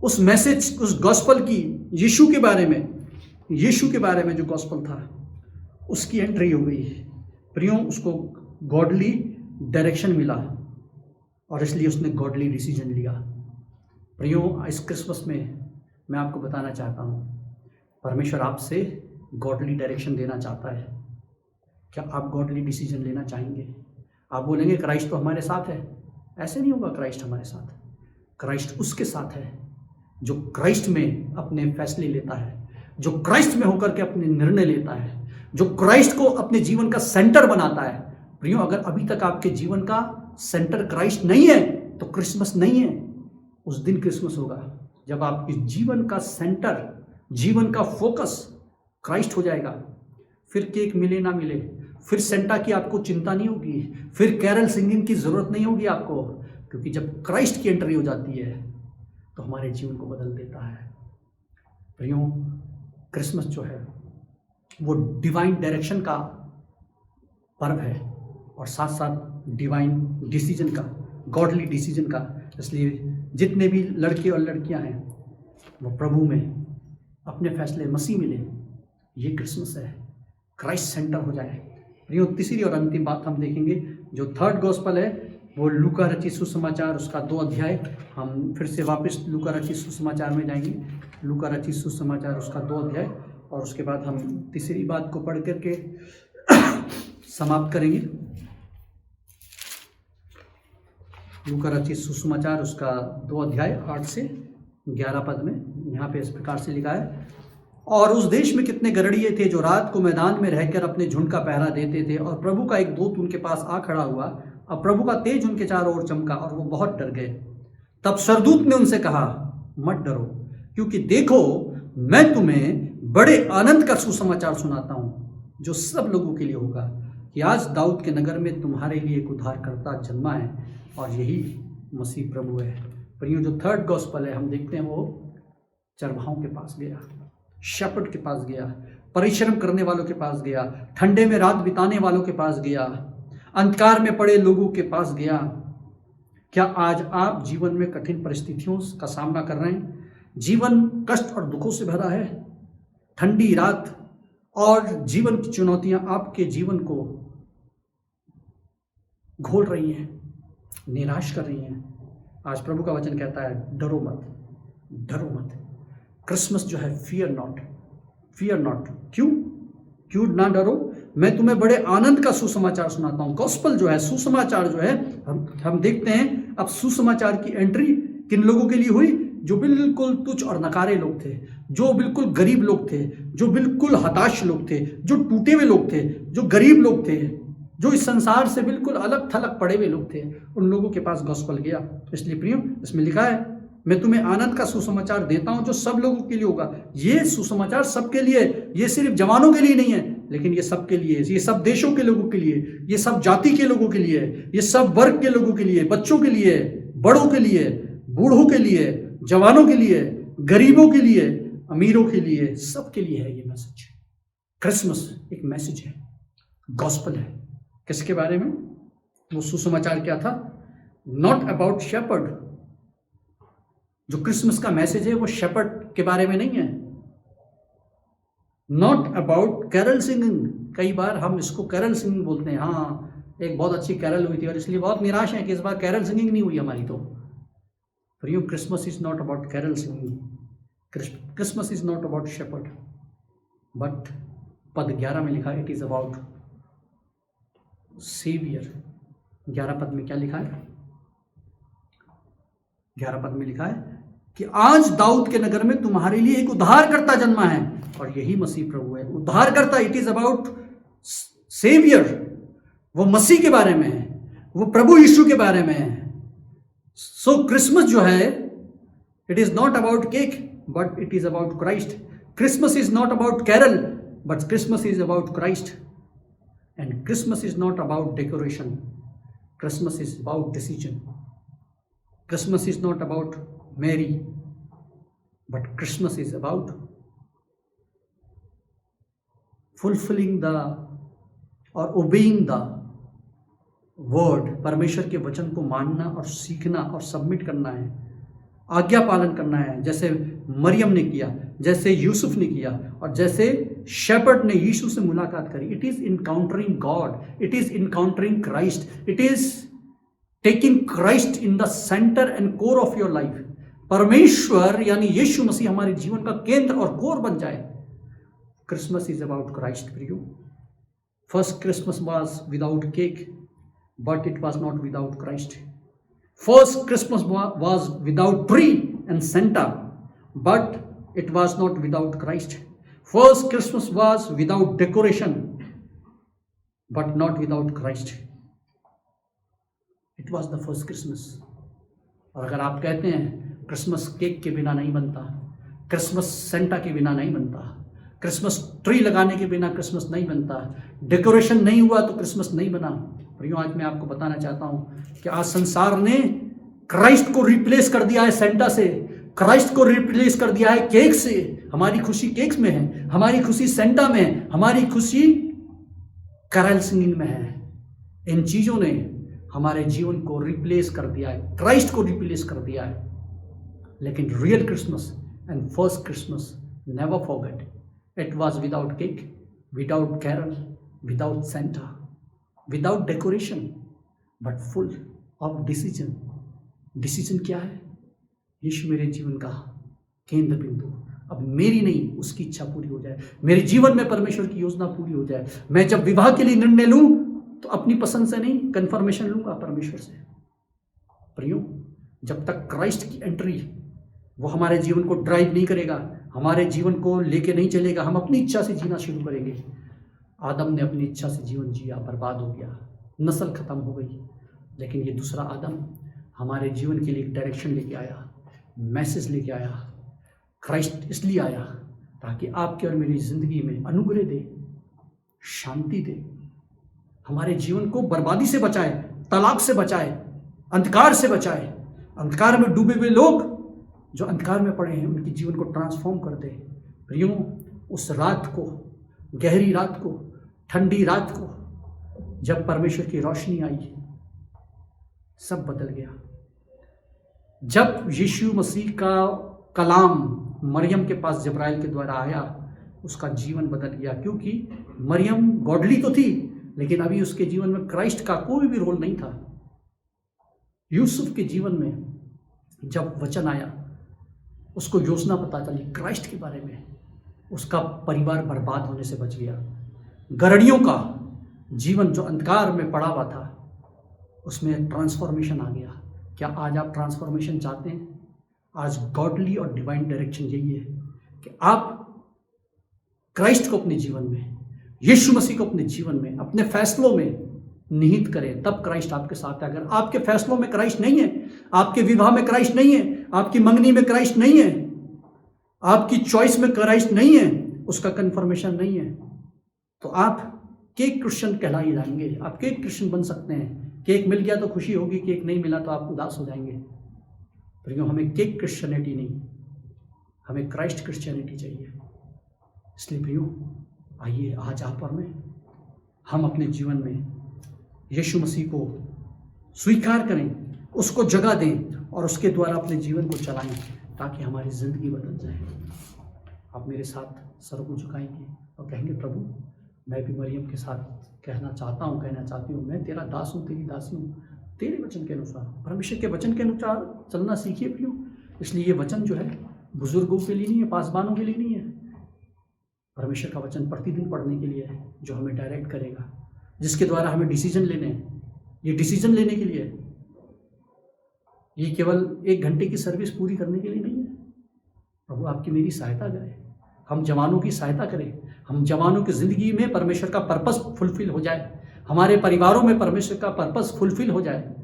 उस मैसेज, उस गॉस्पल की, यीशु के बारे में जो गॉस्पल था उसकी एंट्री हो गई। प्रियो, उसको गॉडली डायरेक्शन मिला और इसलिए उसने गॉडली डिसीजन लिया। प्रियो, इस क्रिसमस में मैं आपको बताना चाहता हूँ, परमेश्वर आपसे गॉडली डायरेक्शन देना चाहता है। क्या आप गॉडली डिसीजन लेना चाहेंगे? आप बोलेंगे क्राइस्ट तो हमारे साथ है। ऐसे नहीं होगा, क्राइस्ट हमारे साथ, क्राइस्ट उसके साथ है जो क्राइस्ट में अपने फैसले लेता है, जो क्राइस्ट में होकर के अपने निर्णय लेता है, जो क्राइस्ट को अपने जीवन का सेंटर बनाता है। प्रियो, अगर अभी तक आपके जीवन का सेंटर क्राइस्ट नहीं है तो क्रिसमस नहीं है। उस दिन क्रिसमस होगा जब आपके जीवन का सेंटर, जीवन का फोकस क्राइस्ट हो जाएगा। फिर केक मिले ना मिले, फिर सेंटा की आपको चिंता नहीं होगी, फिर कैरल सिंगिंग की जरूरत नहीं होगी आपको, क्योंकि जब क्राइस्ट की एंट्री हो जाती है तो हमारे जीवन को बदल देता है। प्रियो, क्रिसमस जो है वो डिवाइन डायरेक्शन का पर्व है और साथ साथ डिवाइन डिसीजन का, गॉडली डिसीजन का। इसलिए जितने भी लड़के और लड़कियां हैं वो प्रभु में अपने फैसले मसीह में लें। ये क्रिसमस है, क्राइस्ट सेंटर हो जाए। प्रियो, तीसरी और अंतिम बात हम देखेंगे, जो थर्ड गॉस्पल है वो लूका रचित सुसमाचार, उसका 2 अध्याय। हम फिर से वापस लूका रचित सुसमाचार में जाएंगे, लूका रचित सुसमाचार उसका 2 अध्याय, और उसके बाद हम तीसरी बात को पढ़ करके समाप्त करेंगे। लूका रचित सुसमाचार उसका 2 अध्याय 8 से 11 पद में यहाँ पे इस प्रकार से लिखा है, और उस देश में कितने गरड़िए थे जो रात को मैदान में रहकर अपने झुंड का पहरा देते थे, और प्रभु का एक दूत उनके पास आ खड़ा हुआ, और प्रभु का तेज उनके चारों ओर चमका और वो बहुत डर गए। तब सरदूत ने उनसे कहा, मत डरो, क्योंकि देखो मैं तुम्हें बड़े आनंद का सुसमाचार सुनाता हूँ, जो सब लोगों के लिए होगा, कि आज दाऊद के नगर में तुम्हारे लिए एक उद्धारकर्ता जन्मा है, और यही मसीह प्रभु है। पर ये जो थर्ड गॉस्पल है हम देखते हैं वो चरवाहों के पास गया, शेपर्ड के पास गया, परिश्रम करने वालों के पास गया, ठंडे में रात बिताने वालों के पास गया, अंधकार में पड़े लोगों के पास गया। क्या आज आप जीवन में कठिन परिस्थितियों का सामना कर रहे हैं? जीवन कष्ट और दुखों से भरा है, ठंडी रात और जीवन की चुनौतियां आपके जीवन को घोल रही हैं, निराश कर रही हैं। आज प्रभु का वचन कहता है, डरो मत, डरो मत। क्रिसमस जो है, फियर नॉट। क्यों ना डरो, मैं तुम्हें बड़े आनंद का सुसमाचार सुनाता हूँ। गॉस्पल जो है, सुसमाचार जो है, हम देखते हैं अब सुसमाचार की एंट्री किन लोगों के लिए हुई? जो बिल्कुल तुच्छ और नकारे लोग थे, जो बिल्कुल गरीब लोग थे, जो बिल्कुल हताश लोग थे, जो टूटे हुए लोग थे, जो गरीब लोग थे, जो इस संसार से बिल्कुल अलग थलग पड़े हुए लोग थे, उन लोगों के पास गॉस्पल गया। इसलिए प्रियो, इसमें लिखा है, मैं तुम्हें आनंद का सुसमाचार देता हूं जो सब लोगों के लिए होगा। ये सुसमाचार सबके लिए, ये सिर्फ जवानों के लिए नहीं है, लेकिन ये सबके लिए, ये सब देशों के लोगों के लिए, ये सब जाति के लोगों के लिए, ये सब वर्ग के लोगों के लिए, बच्चों के लिए, बड़ों के लिए, बूढ़ों के लिए, जवानों के लिए, गरीबों के लिए, अमीरों के लिए, सबके लिए है ये मैसेज। क्रिसमस एक मैसेज है, गॉस्पल है। किसके बारे में? वो सुसमाचार क्या था? Not about shepherd. जो क्रिसमस का मैसेज है वो शेपर्ड के बारे में नहीं है। Not about carol singing. कई बार हम इसको कैरल सिंगिंग बोलते हैं। हाँ, एक बहुत अच्छी कैरल हुई थी और इसलिए बहुत निराश है कि इस बार कैरल सिंगिंग नहीं हुई हमारी। तो for you Christmas is not about carol singing, Christmas is not about shepherd, but पद 11 में लिखा, इट इज अबाउट सेवियर। 11 पद में क्या लिखा है? 11 पद में लिखा है कि आज दाऊद के नगर में तुम्हारे लिए एक उद्धारकर्ता जन्मा है, और यही मसीह प्रभु है। उद्धारकर्ता, इट इज अबाउट सेवियर। वो मसीह के बारे में है, वो प्रभु यीशु के बारे में है। सो क्रिसमस जो है, it is not about cake, but it is about Christ. Christmas is not about carol, but Christmas is about Christ. And Christmas is not about decoration, Christmas is about decision. Christmas is not about Mary, but Christmas is about fulfilling the or obeying the word। परमेश्वर के वचन को मानना और सीखना और submit करना है, आज्ञा पालन करना है, जैसे मरियम ने किया, जैसे यूसुफ ने किया, और जैसे शेपर्ड ने यीशु से मुलाकात करी। It is encountering God, it is encountering Christ, it is taking Christ in the centre and core of your life. परमेश्वर यानी यीशु मसीह हमारे जीवन का केंद्र और कोर बन जाए। क्रिसमस इज अबाउट क्राइस्ट प्रियो। First Christmas was without cake, but it was not without Christ. First Christmas was without tree and Santa, but it was not without Christ. First Christmas was without decoration, but not without Christ. It was the first Christmas. और अगर आप कहते हैं Christmas cake के बिना नहीं बनता, Christmas Santa के बिना नहीं बनता, क्रिसमस ट्री लगाने के बिना क्रिसमस नहीं बनता, डेकोरेशन नहीं हुआ तो क्रिसमस नहीं बना, और यूँ आज मैं आपको बताना चाहता हूँ कि आज संसार ने क्राइस्ट को रिप्लेस कर दिया है सेंटा से, क्राइस्ट को रिप्लेस कर दिया है केक से। हमारी खुशी केक्स में है, हमारी खुशी सेंटा में है, हमारी खुशी कैरल सिंगिंग में है। इन चीज़ों ने हमारे जीवन को रिप्लेस कर दिया है, क्राइस्ट को रिप्लेस कर दिया है। लेकिन real Christmas and first Christmas, never forget, it was without cake, without carol, without Santa, without decoration, but full of decision. Decision क्या है? यीशु मेरे जीवन का केंद्र बिंदु। अब मेरी नहीं, उसकी इच्छा पूरी हो जाए, मेरे जीवन में परमेश्वर की योजना पूरी हो जाए। मैं जब विवाह के लिए निर्णय लूं तो अपनी पसंद से नहीं, कन्फर्मेशन लूंगा परमेश्वर से। प्रियो, जब तक क्राइस्ट की एंट्री वो हमारे जीवन को ड्राइव नहीं करेगा, हमारे जीवन को लेके नहीं चलेगा, हम अपनी इच्छा से जीना शुरू करेंगे। आदम ने अपनी इच्छा से जीवन जिया, बर्बाद हो गया, नस्ल खत्म हो गई। लेकिन ये दूसरा आदम हमारे जीवन के लिए एक डायरेक्शन लेके आया, मैसेज लेके आया। क्राइस्ट इसलिए आया ताकि आपके और मेरी जिंदगी में अनुग्रह दे, शांति दे, हमारे जीवन को बर्बादी से बचाए, तलाक से बचाए, अंधकार से बचाए। अंधकार में डूबे हुए लोग जो अंधकार में पड़े हैं, उनके जीवन को ट्रांसफॉर्म कर दे। प्रियो, उस रात को, गहरी रात को, ठंडी रात को, जब परमेश्वर की रोशनी आई, सब बदल गया। जब यीशु मसीह का कलाम मरियम के पास जब्राइल के द्वारा आया, उसका जीवन बदल गया। क्योंकि मरियम गॉडली तो थी, लेकिन अभी उसके जीवन में क्राइस्ट का कोई भी रोल नहीं था। यूसुफ के जीवन में जब वचन आया, उसको योजना पता चली क्राइस्ट के बारे में, उसका परिवार बर्बाद होने से बच गया। गरड़ियों का जीवन जो अंधकार में पड़ा हुआ था उसमें ट्रांसफॉर्मेशन आ गया। क्या आज आप ट्रांसफॉर्मेशन चाहते हैं? आज गॉडली और डिवाइन डायरेक्शन यही है कि आप क्राइस्ट को अपने जीवन में, यीशु मसीह को अपने जीवन में, अपने फैसलों में निहित करें, तब क्राइस्ट आपके साथ है। अगर आपके फैसलों में क्राइस्ट नहीं है, आपके विवाह में क्राइस्ट नहीं है, आपकी मंगनी में क्राइस्ट नहीं है, आपकी चॉइस में क्राइस्ट नहीं है, उसका कन्फर्मेशन नहीं है, तो आप केक क्रिश्चियन कहलाए जाएंगे। आप केक क्रिश्चियन बन सकते हैं। केक मिल गया तो खुशी होगी, केक नहीं मिला तो आप उदास हो जाएंगे। पर हमें केक क्रिश्चियनिटी नहीं, हमें क्राइस्ट क्रिश्चियनिटी चाहिए। इसलिए प्रियो, आइए आज आप और मैं, हम अपने जीवन में यीशु मसीह को स्वीकार करें, उसको जगह दें और उसके द्वारा अपने जीवन को चलाएं, ताकि हमारी ज़िंदगी बदल जाए। आप मेरे साथ सर को झुकाएंगे और कहेंगे, प्रभु मैं भी मरियम के साथ कहना चाहती हूँ, मैं तेरा दास हूँ, तेरी दासी हूँ, तेरे वचन के अनुसार। परमेश्वर के वचन के अनुसार चलना सीखिए प्रियो। इसलिए ये वचन जो है बुजुर्गों के लिए नहीं है, पासबानों के लिए नहीं है। परमेश्वर का वचन प्रतिदिन पढ़ने के लिए है, जो हमें डायरेक्ट करेगा, जिसके द्वारा हमें डिसीजन लेने हैं। ये डिसीजन लेने के लिए है, ये केवल 1 घंटे की सर्विस पूरी करने के लिए नहीं है। प्रभु आपकी मेरी सहायता करे, हम जवानों की सहायता करें, हम जवानों की ज़िंदगी में परमेश्वर का पर्पस फुलफिल हो जाए, हमारे परिवारों में परमेश्वर का पर्पस फुलफिल हो जाए,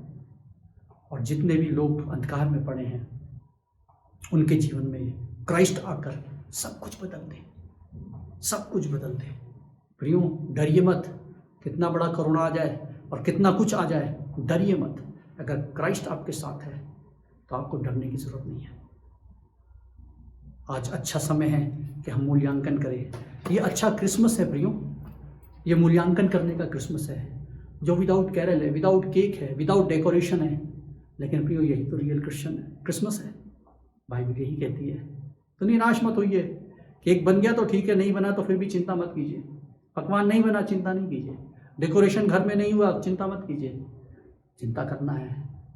और जितने भी लोग अंधकार में पड़े हैं उनके जीवन में क्राइस्ट आकर सब कुछ बदल दे, सब कुछ बदल दे। प्रियो, डरिए मत, कितना बड़ा कोरोना आ जाए और कितना कुछ आ जाए, डरिए मत। अगर क्राइस्ट आपके साथ है तो आपको डरने की जरूरत नहीं है। आज अच्छा समय है कि हम मूल्यांकन करें। ये अच्छा क्रिसमस है प्रियो, ये मूल्यांकन करने का क्रिसमस है, जो विदाउट कैरल है, विदाउट केक है, विदाउट डेकोरेशन है। लेकिन प्रियो, यही तो रियल क्रिसमस है। बाइबल यही कहती है। तो निराश मत होइए। केक बन गया तो ठीक है, नहीं बना तो फिर भी चिंता मत कीजिए। पकवान नहीं बना, चिंता नहीं कीजिए। डेकोरेशन घर में नहीं हुआ, चिंता मत कीजिए। चिंता करना है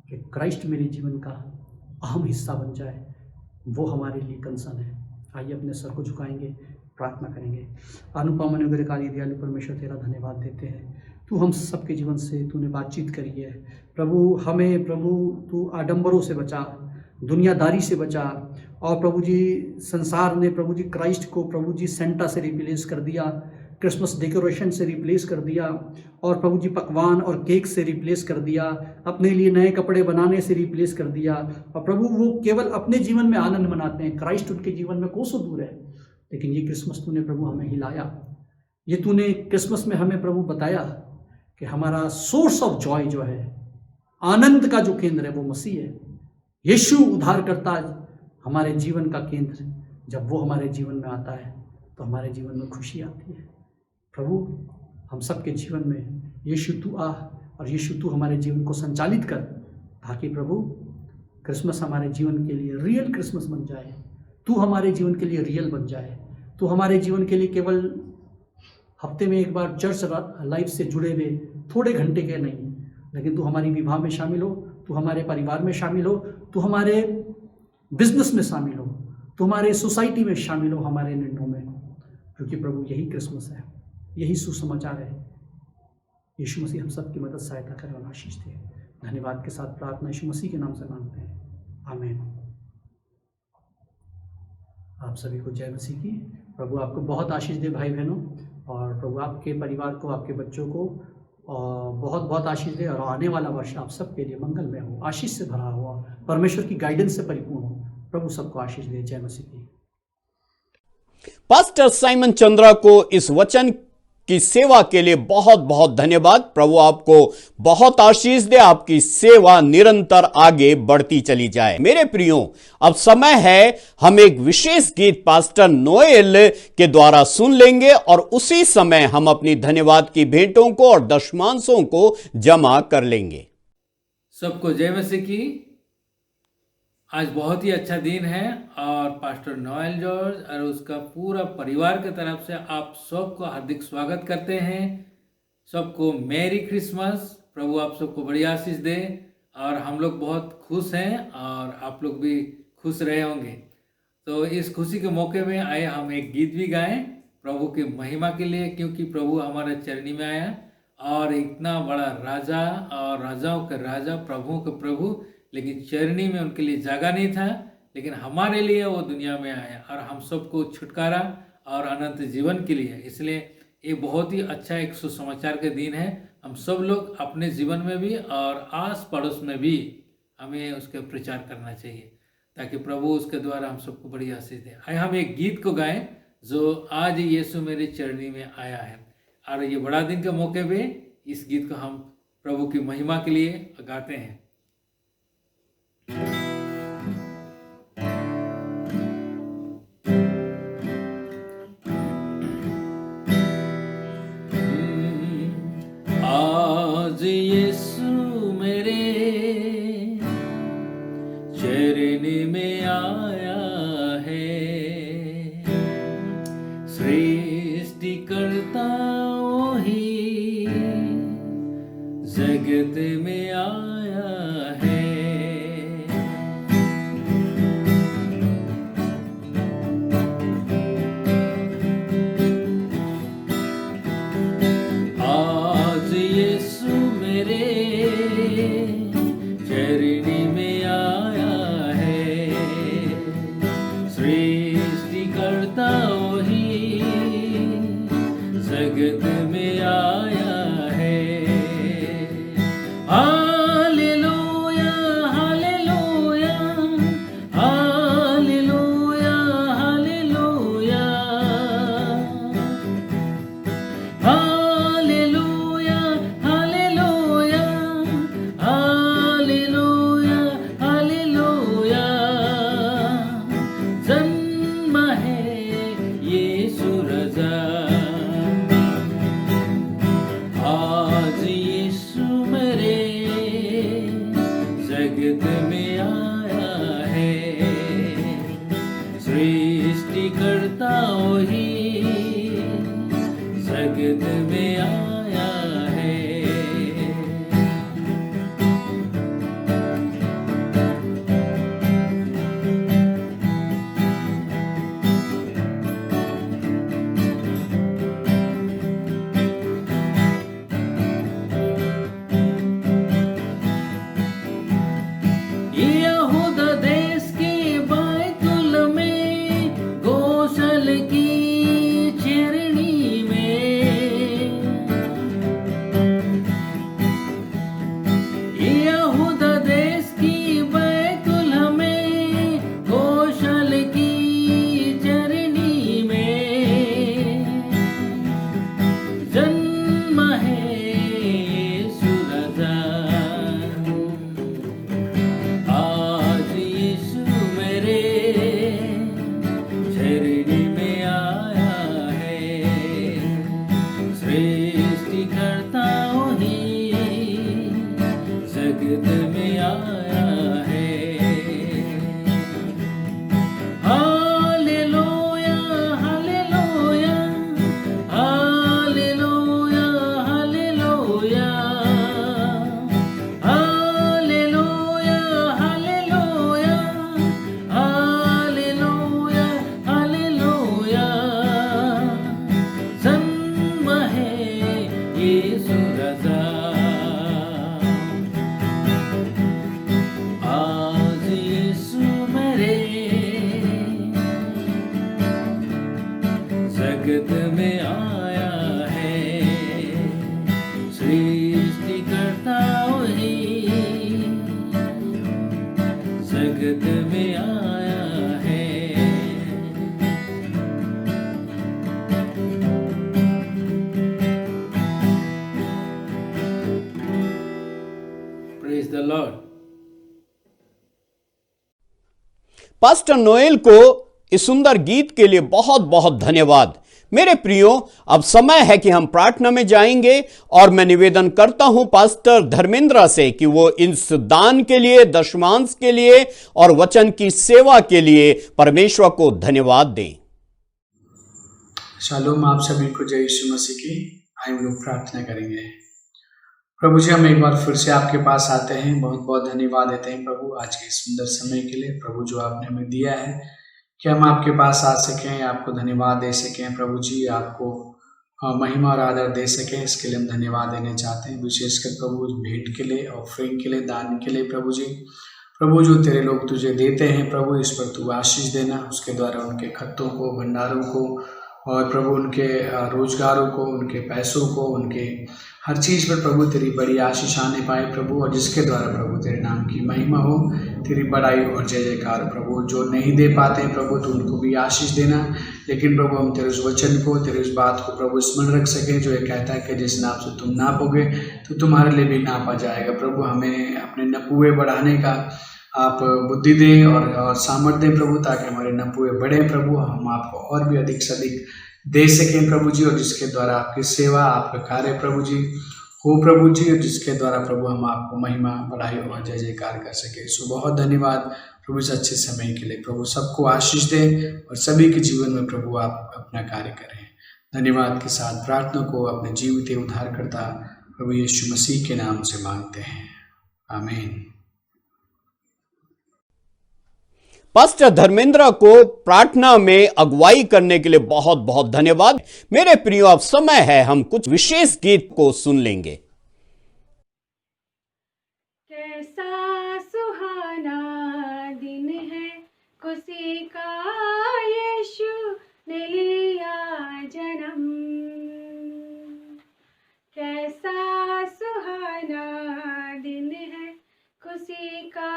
कि क्राइस्ट मेरे जीवन का अहम हिस्सा बन जाए, वो हमारे लिए कंसर्न है। आइए अपने सर को झुकाएंगे, प्रार्थना करेंगे। अनुपम अनुग्रहकारी दयालु परमेश्वर, तेरा धन्यवाद देते हैं। तू हम सबके जीवन से तूने बातचीत करी है प्रभु। हमें प्रभु तू आडंबरों से बचा, दुनियादारी से बचा, और प्रभु जी संसार ने प्रभु जी क्राइस्ट को प्रभु जी सेंटा से रिप्लेस कर दिया, क्रिसमस डेकोरेशन से रिप्लेस कर दिया, और प्रभु जी पकवान और केक से रिप्लेस कर दिया, अपने लिए नए कपड़े बनाने से रिप्लेस कर दिया। और प्रभु वो केवल अपने जीवन में आनंद मनाते हैं, क्राइस्ट उनके जीवन में कोसों दूर है। लेकिन ये क्रिसमस तूने प्रभु हमें हिलाया, ये तूने क्रिसमस में हमें प्रभु बताया कि हमारा सोर्स ऑफ जॉय जो है, आनंद का जो केंद्र है वो मसीह है। यीशु उद्धारकर्ता हमारे जीवन का केंद्र, जब वो हमारे जीवन में आता है तो हमारे जीवन में खुशी आती है। प्रभु हम सबके जीवन में यीशु तू आ, और यीशु तू हमारे जीवन को संचालित कर, ताकि प्रभु क्रिसमस हमारे जीवन के लिए रियल क्रिसमस बन जाए। तू हमारे जीवन के लिए रियल बन जाए। तू हमारे जीवन के लिए केवल हफ्ते में एक बार चर्च लाइफ से जुड़े हुए थोड़े घंटे के नहीं, लेकिन तू हमारी विवाह में शामिल हो, तू हमारे परिवार में शामिल हो, तू हमारे बिजनेस में शामिल हो, तू हमारे सोसाइटी में शामिल हो, हमारे निर्णयों में। क्योंकि प्रभु यही क्रिसमस है, यही सुसमाचार है। यीशु मसीह हम सब की मदद सहायता करें और आशीष दे। धन्यवाद के साथ प्रार्थना यीशु मसीह के नाम से मांगते हैं, आमीन। आप सभी को जय मसीह की। प्रभु आपको बहुत आशीष दे भाई बहनों, और प्रभु आपके परिवार को, आपके बच्चों को और बहुत बहुत आशीष दे, और आने वाला वर्ष आप सबके लिए मंगलमय हो, आशीष से भरा हुआ, परमेश्वर की गाइडेंस से परिपूर्ण हो। प्रभु सबको आशीष दे। जय मसीह की। पास्टर साइमन चंद्रा को इस वचन की सेवा के लिए बहुत बहुत धन्यवाद। प्रभु आपको बहुत आशीष दे, आपकी सेवा निरंतर आगे बढ़ती चली जाए। मेरे प्रियो, अब समय है हम एक विशेष गीत पास्टर नोएल के द्वारा सुन लेंगे, और उसी समय हम अपनी धन्यवाद की भेंटों को और दशमांशों को जमा कर लेंगे। सबको जय मसीह की। आज बहुत ही अच्छा दिन है, और पास्टर नोएल जॉर्ज और उसका पूरा परिवार की तरफ से आप सबको हार्दिक स्वागत करते हैं। सबको मैरी क्रिसमस। प्रभु आप सबको बड़ी आशीष दे, और हम लोग बहुत खुश हैं, और आप लोग भी खुश रहे होंगे। तो इस खुशी के मौके में आए हम एक गीत भी गाएं प्रभु की महिमा के लिए, क्योंकि प्रभु हमारे चरनी में आया और इतना बड़ा राजा और राजाओं का राजा, प्रभुओं का प्रभु, लेकिन चरनी में उनके लिए जगह नहीं था, लेकिन हमारे लिए वो दुनिया में आया और हम सबको छुटकारा और अनंत जीवन के लिए। इसलिए ये बहुत ही अच्छा एक सुसमाचार का दिन है। हम सब लोग अपने जीवन में भी और आस पड़ोस में भी हमें उसका प्रचार करना चाहिए, ताकि प्रभु उसके द्वारा हम सबको बड़ी आशीष दे। आइए हम एक गीत को गाएं जो आज यीशु मेरी चरनी में आया है, और ये बड़ा दिन के मौके पे इस गीत को हम प्रभु की महिमा के लिए गाते हैं। आज यीशु मेरे चरनी में आया है, सृष्टिकर्ता वही जगत में आया है। आज यीशु मेरे चरनी में आया है, सृष्टिकर्ता वही जगत में आया है। Hallelujah hallelujah hallelujah hallelujah hallelujah hallelujah hallelujah hallelujah. जन्म है यीशु राजा, आज यीशु मेरे जगत में आया है, सृष्टिकर्ता वही जगत में आया है। यहूदा देश के बैतुल में, गोशल की चरनी में, यहूदा देश की बैतुल में, गोशल की चरनी में जन्म है यीशु राजा। आज यीशु मेरे चरनी में आया है, सृष्टिकर्ता वही जगत में आया है। Hallelujah hallelujah hallelujah hallelujah hallelujah hallelujah hallelujah hallelujah. जन्म है यीशु राजा, आज यीशु मेरे जगत में आया है, सृष्टिकर्ता वही जगत में आया है। Praise the Lord. Pastor Noel को इस सुंदर गीत के लिए बहुत बहुत धन्यवाद। मेरे प्रियो, अब समय है कि हम प्रार्थना में जाएंगे और मैं निवेदन करता हूं पास्टर धर्मेंद्र से कि वो इस दान के लिए, दशमांश के लिए और वचन की सेवा के लिए परमेश्वर को धन्यवाद दें। शालोम आप सभी को जय यीशु मसीह की। आइए हम लोग प्रार्थना करेंगे। प्रभु जी, हम एक बार फिर से आपके पास आते हैं, बहुत बहुत धन्यवाद देते हैं प्रभु आज के सुंदर समय के लिए प्रभु जो आपने हमें दिया है कि हम आपके पास आ सकें, आपको धन्यवाद दे सकें प्रभु जी, आपको महिमा और आदर दे सकें। इसके लिए हम धन्यवाद देने चाहते हैं, विशेषकर प्रभु भेंट के लिए, ऑफरिंग के लिए, दान के लिए प्रभु जी। प्रभु जो तेरे लोग तुझे देते हैं प्रभु, इस पर तू आशीष देना, उसके द्वारा उनके खत्तों को, भंडारों को और प्रभु उनके रोजगारों को, उनके पैसों को, उनके हर चीज़ पर प्रभु तेरी बड़ी आशीष आने पाए प्रभु, और जिसके द्वारा प्रभु तेरे नाम की महिमा हो, तेरी बड़ाई और जय जयकार प्रभु। जो नहीं दे पाते हैं प्रभु तो उनको भी आशीष देना, लेकिन प्रभु हम तेरे उस वचन को, तेरे उस बात को प्रभु स्मरण रख सकें जो ये कहता है कि जिस नाप से तुम नापोगे तो तुम्हारे लिए भी नापा जाएगा। प्रभु हमें अपने नपुए बढ़ाने का आप बुद्धि दें और सामर्थ्य दें प्रभु, ताकि हमारे नपुए बढ़े प्रभु, हम आपको और भी अधिक से अधिक दे सकें प्रभु जी, और जिसके द्वारा आपकी सेवा, आपका कार्य प्रभु जी हो प्रभु जी, और जिसके द्वारा प्रभु हम आपको महिमा, बड़ाई और जय जयकार कर सके। सो बहुत धन्यवाद प्रभु इस अच्छे समय के लिए प्रभु, सबको आशीष दें और सभी के जीवन में प्रभु आप अपना कार्य करें। धन्यवाद के साथ प्रार्थना को अपने जीवित उद्धारकर्ता प्रभु यीशु मसीह के नाम से मांगते हैं, आमीन। पास्टर धर्मेंद्र को प्रार्थना में अगुवाई करने के लिए बहुत बहुत धन्यवाद। मेरे प्रियो, अब समय है हम कुछ विशेष गीत को सुन लेंगे। कैसा सुहाना दिन है, खुशी का यीशु ने लिया जन्म। कैसा सुहाना दिन है, खुशी का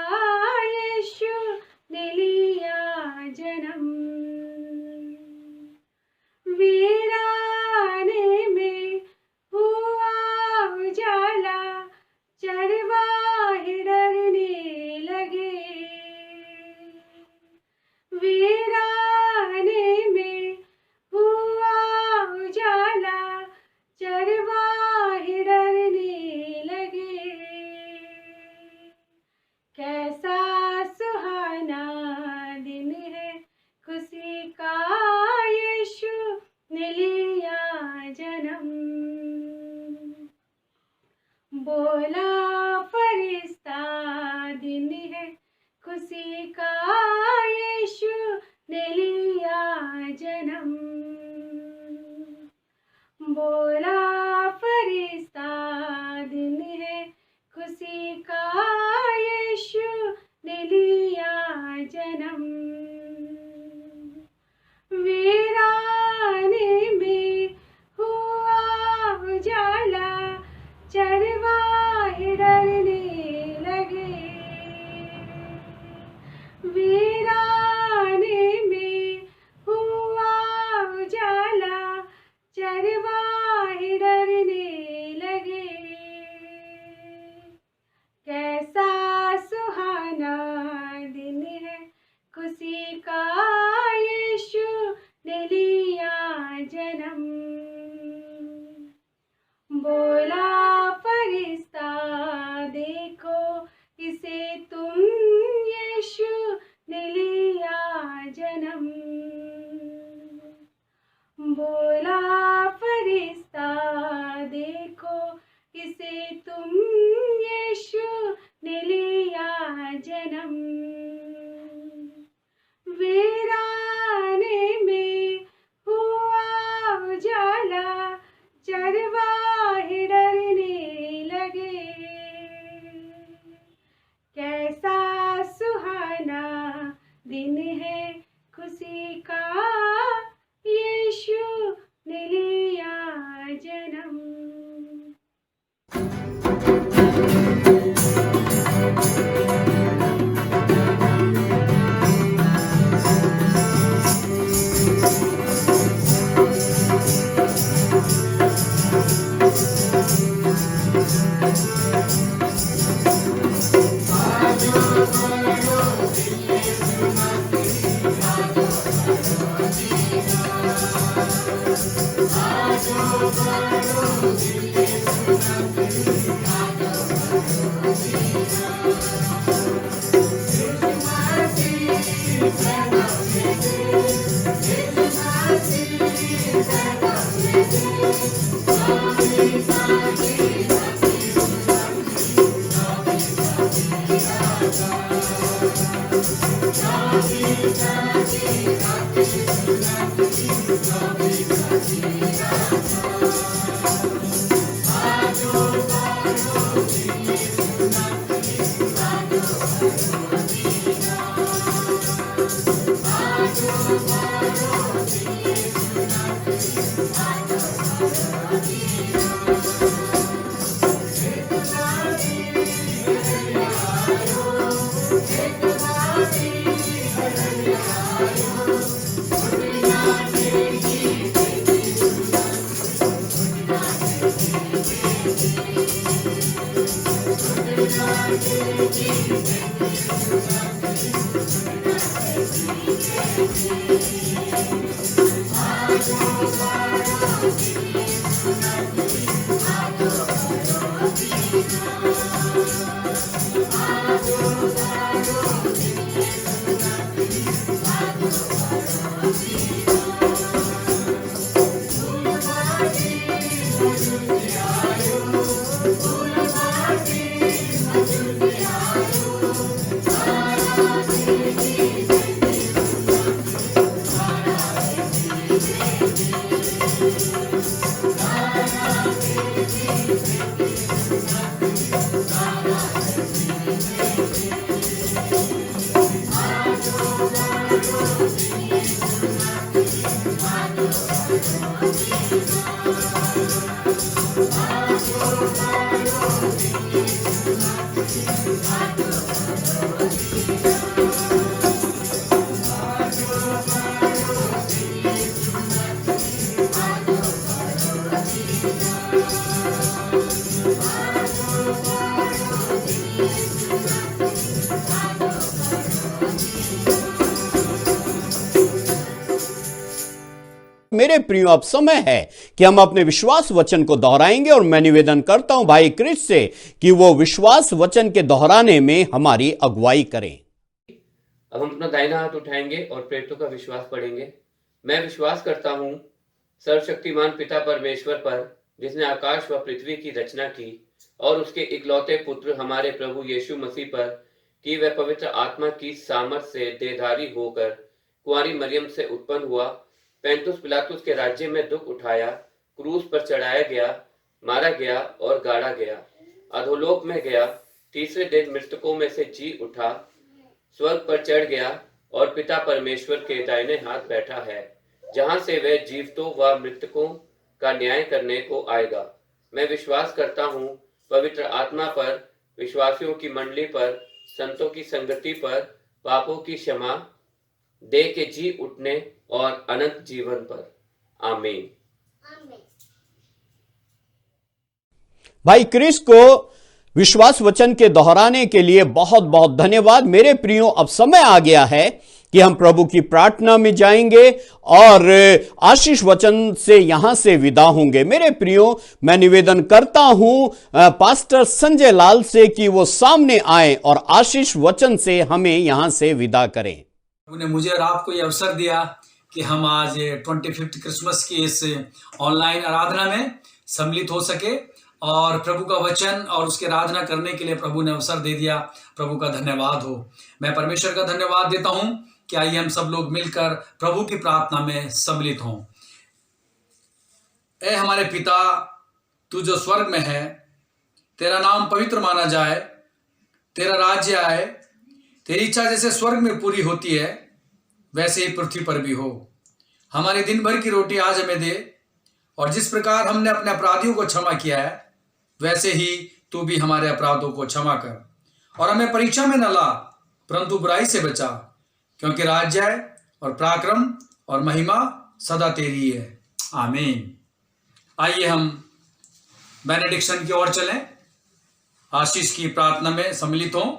यीशु ने लिया जन्म। वीराने में हुआ उजाला, चरवाहे डरने लगे। वीराने में हुआ उजाला, चरवाहे डरने लगे। कैसा सुहाना दिन है, खुशी का यीशु ने लिया जन्म। बोला फरिश्ता दिन है, खुशी का यीशु ने लिया जन्म। बोला फरिश्ता दिन है, खुशी का यीशु ने लिया जन्म। वीराने में हुआ उजाला, चरवाहे डरने लगे। वीराने में हुआ उजाला, चरवाहे डरने लगे। कैसा सुहाना दिन है, खुशी का यीशु ने लिया जन्म। बोला फरिश्ता देखो इसे तुम, यीशु ने लिया जन्म। बोला फरिश्ता देखो इसे तुम, यीशु ने लिया जन्म। वीराने में हुआ उजाला, चरवाहे डरने लगे। कैसा सुहाना दिन है, खुशी का यीशु ने लिया जन्म। Jai मेरे प्रियो, अब समय है कि हम अपने विश्वास वचन को दोहराएंगे और मैं निवेदन करता हूं भाई क्रिस से कि वो विश्वास वचन के दोहराने में हमारी अगुवाई करें। अब हम अपना दाहिना हाथ उठाएंगे और प्रेरितों का विश्वास पढ़ेंगे। मैं विश्वास करता हूँ सर्वशक्तिमान पिता परमेश्वर पर, जिसने आकाश व पृथ्वी की रचना की, और उसके इकलौते पुत्र हमारे प्रभु यीशु मसीह पर, कि वह पवित्र आत्मा की सामर्थ से देहधारी होकर कुंवारी मरियम से उत्पन्न हुआ, पैंतुस पिलातुस के राज्य में दुख उठाया, क्रूस पर चढ़ाया गया, मारा गया और गाड़ा गया, अधोलोक में गया, तीसरे दिन मृतकों में से जी उठा, स्वर्ग पर चढ़ गया और पिता परमेश्वर के दाहिने हाथ बैठा है, जहां से वह जीवितों व मृतकों का न्याय करने को आएगा। मैं विश्वास करता हूँ पवित्र आत्मा पर, विश्वासियों की मंडली पर, संतों की संगति पर, पापों की क्षमा, देह के जी उठने और अनंत जीवन पर। आमीन। भाई क्रिस को विश्वास वचन के दोहराने के लिए बहुत बहुत धन्यवाद। मेरे प्रियो, अब समय आ गया है कि हम प्रभु की प्रार्थना में जाएंगे और आशीष वचन से यहां से विदा होंगे। मेरे प्रियो, मैं निवेदन करता हूं पास्टर संजय लाल से कि वो सामने आए और आशीष वचन से हमें यहां से विदा करें। प्रभु ने मुझे और आपको ये अवसर दिया कि हम आज 25th क्रिसमस की इस ऑनलाइन आराधना में सम्मिलित हो सके और प्रभु का वचन और उसकी आराधना करने के लिए प्रभु ने अवसर दे दिया। प्रभु का धन्यवाद हो। मैं परमेश्वर का धन्यवाद देता हूं कि आइए हम सब लोग मिलकर प्रभु की प्रार्थना में सम्मिलित हों। ऐ हमारे पिता, तू जो स्वर्ग में है, तेरा नाम पवित्र माना जाए, तेरा राज्य आए, तेरी इच्छा जैसे स्वर्ग में पूरी होती है वैसे ही पृथ्वी पर भी हो। हमारे दिन भर की रोटी आज हमें दे, और जिस प्रकार हमने अपने अपराधियों को क्षमा किया है वैसे ही तू भी हमारे अपराधों को क्षमा कर, और हमें परीक्षा में न ला परंतु बुराई से बचा, क्योंकि राज्य है और पराक्रम और महिमा सदा तेरी है। आमीन। आइए हम बेनेडिक्शन की ओर चलें, आशीष की प्रार्थना में सम्मिलित हों।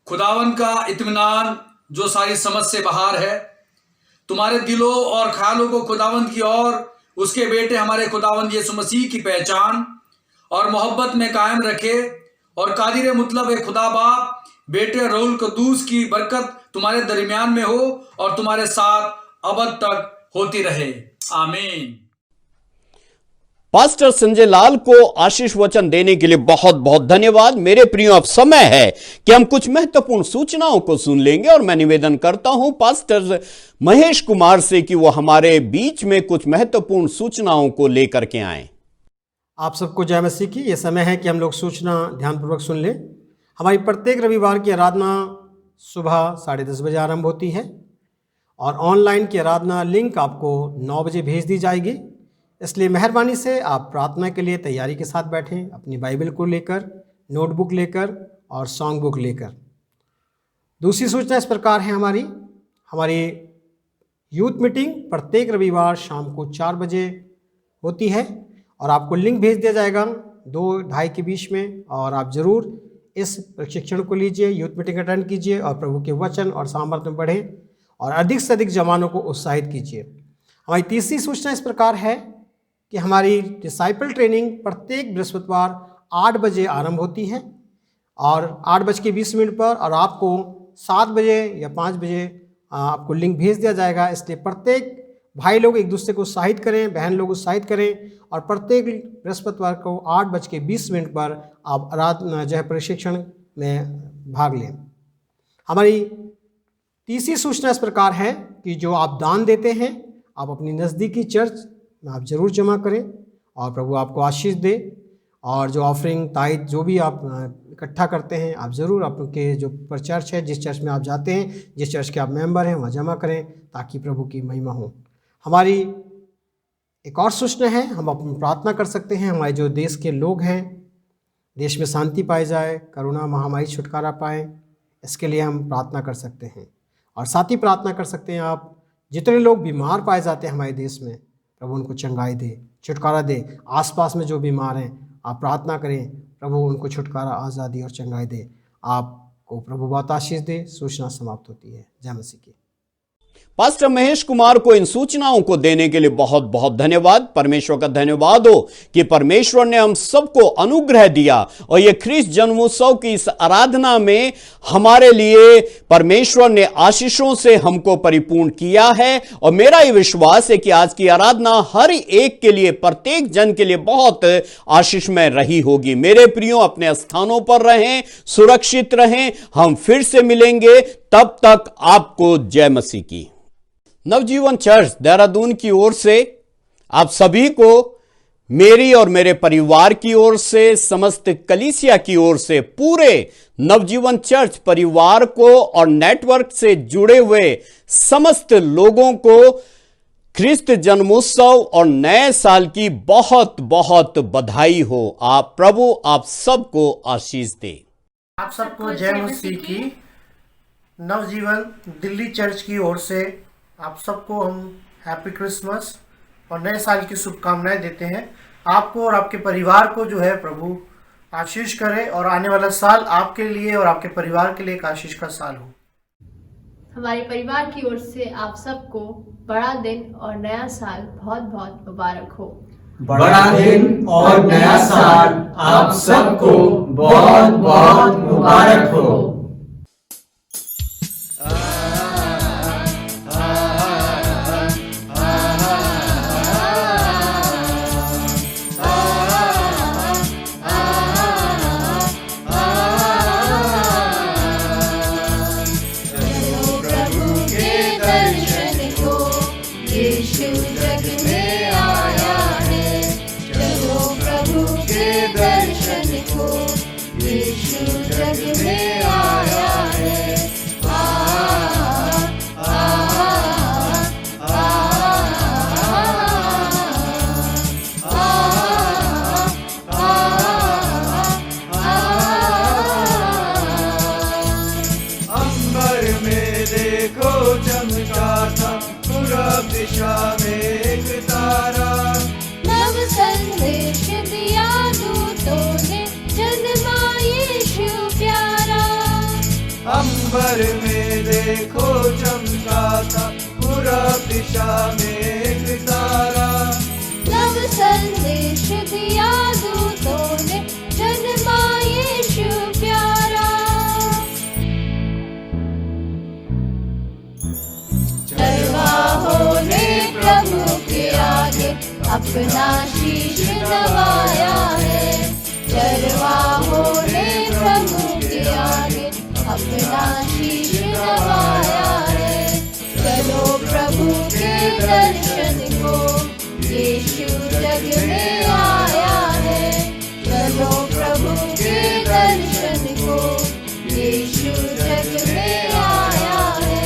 खुदावन का इत्मीनान जो सारी समझ से बाहर है, तुम्हारे दिलों और ख्यालों को खुदावंद की और उसके बेटे हमारे खुदावंद यीशु मसीह की पहचान और मोहब्बत में कायम रखे, और कादिर मतलब है खुदा बाप, बेटे रूहुल कुद्दूस की बरकत तुम्हारे दरमियान में हो और तुम्हारे साथ अबद तक होती रहे। आमीन। पास्टर संजय लाल को आशीष वचन देने के लिए बहुत बहुत धन्यवाद। मेरे प्रियो, अब समय है कि हम कुछ महत्वपूर्ण सूचनाओं को सुन लेंगे और मैं निवेदन करता हूं पास्टर महेश कुमार से कि वो हमारे बीच में कुछ महत्वपूर्ण सूचनाओं को लेकर के आए। आप सबको जय मसीह की। ये समय है कि हम लोग सूचना ध्यानपूर्वक सुन लें। हमारी प्रत्येक रविवार की आराधना सुबह 10:30 बजे आरंभ होती है। और ऑनलाइन की आराधना लिंक आपको 9 बजे भेज दी जाएगी। इसलिए मेहरबानी से आप प्रार्थना के लिए तैयारी के साथ बैठें, अपनी बाइबल को लेकर, नोटबुक लेकर और सॉन्ग बुक लेकर। दूसरी सूचना इस प्रकार है, हमारी यूथ मीटिंग प्रत्येक रविवार शाम को 4 बजे होती है और आपको लिंक भेज दिया जाएगा 2-2:30 के बीच में, और आप ज़रूर इस प्रशिक्षण को लीजिए, यूथ मीटिंग अटेंड कीजिए और प्रभु के वचन और सामर्थ्य में बढ़ें और अधिक से अधिक जवानों को उत्साहित कीजिए। हमारी तीसरी सूचना इस प्रकार है कि हमारी डिसाइपल ट्रेनिंग प्रत्येक बृहस्पतिवार 8 बजे आरंभ होती है और 8:20 पर, और आपको 7 बजे या 5 बजे आपको लिंक भेज दिया जाएगा। इसलिए प्रत्येक भाई लोग एक दूसरे को उत्साहित करें, बहन लोग उत्साहित करें और प्रत्येक बृहस्पतिवार को 8:20 पर आप आराधना जो है प्रशिक्षण में भाग लें। हमारी तीसरी सूचना इस प्रकार है कि जो आप दान देते हैं, आप अपनी नज़दीकी चर्च में आप ज़रूर जमा करें और प्रभु आपको आशीष दे। और जो ऑफरिंग ताइद जो भी आप इकट्ठा करते हैं, आप ज़रूर आपके जो पर चर्च है, जिस चर्च में आप जाते हैं, जिस चर्च के आप मेंबर हैं, वहाँ जमा करें ताकि प्रभु की महिमा हो। हमारी एक और सूचना है, हम अपनी प्रार्थना कर सकते हैं हमारे जो देश के लोग हैं, देश में शांति पाई जाए, कोरोना महामारी छुटकारा पाए, इसके लिए हम प्रार्थना कर सकते हैं। और साथ ही प्रार्थना कर सकते हैं आप जितने लोग बीमार पाए जाते हैं हमारे देश में, प्रभु उनको चंगाई दे, छुटकारा दे। आसपास में जो बीमार हैं आप प्रार्थना करें, प्रभु उनको छुटकारा, आज़ादी और चंगाई दे। आपको प्रभु बहुत आशीष दे। सूचना समाप्त होती है। जय मसीह की। पास्टर महेश कुमार को इन सूचनाओं को देने के लिए बहुत बहुत धन्यवाद। परमेश्वर का धन्यवाद हो कि परमेश्वर ने हम सबको अनुग्रह दिया और ये ख्रीष्ट जन्मोत्सव की इस आराधना में हमारे लिए परमेश्वर ने आशीषों से हमको परिपूर्ण किया है। और मेरा ये विश्वास है कि आज की आराधना हर एक के लिए, प्रत्येक जन के लिए बहुत आशीषमय रही होगी। मेरे प्रियो, अपने स्थानों पर रहें, सुरक्षित रहें। हम फिर से मिलेंगे, तब तक आपको जय मसीह की। नवजीवन चर्च देहरादून की ओर से आप सभी को, मेरी और मेरे परिवार की ओर से, समस्त कलीसिया की ओर से, पूरे नवजीवन चर्च परिवार को और नेटवर्क से जुड़े हुए समस्त लोगों को ख्रीष्ट जन्मोत्सव और नए साल की बहुत बहुत बधाई हो। प्रभु आप सबको आशीष दे। आप सबको जय मसीह की। नवजीवन दिल्ली चर्च की ओर से आप सबको हम हैप्पी क्रिसमस और नए साल की शुभकामनाएं देते हैं। आपको और आपके परिवार को जो है प्रभु आशीष करे और आने वाला साल आपके लिए और आपके परिवार के लिए एक आशीष का साल हो। हमारे परिवार की ओर से आप सबको बड़ा दिन और नया साल बहुत बहुत मुबारक हो। बड़ा दिन और नया साल आप सबको बहुत बहुत मुबारक हो। अंबर में देखो चमका था पूरब दिशा में एक तारा। नव संदेश दिया दूतों ने, जन्मा यीशु प्यारा। चरवाहों ने प्रभु के आगे अपना शीश नवाया है। चरवाहों ने प्रभु के आगे अपना शीश नवाया है। चलो प्रभु के दर्शन को, यीशु जग में आया है। चलो प्रभु के दर्शन को, यीशु जग में आया है।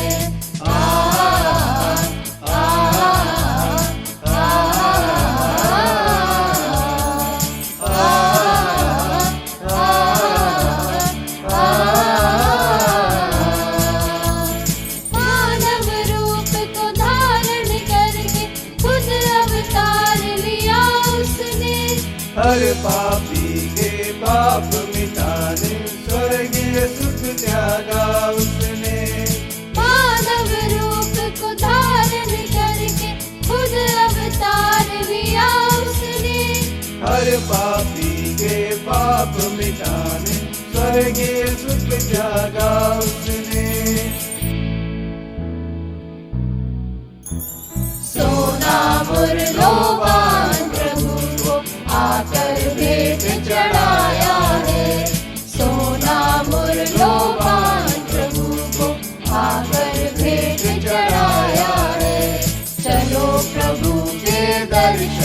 हर पापी के पाप मिटाने स्वर्गीय सुख त्यागा उसने। मानव रूप को धारण करके खुद अवतार लिया उसने। हर पापी के पाप मिटाने स्वर्गीय सुख त्यागा उसने। सोना मूल्यवान प्रभु को आकर भेंट चढ़ाया है। सोना मूल्यवान प्रभु को आकर भेंट चढ़ाया है। चलो प्रभु के दर्शन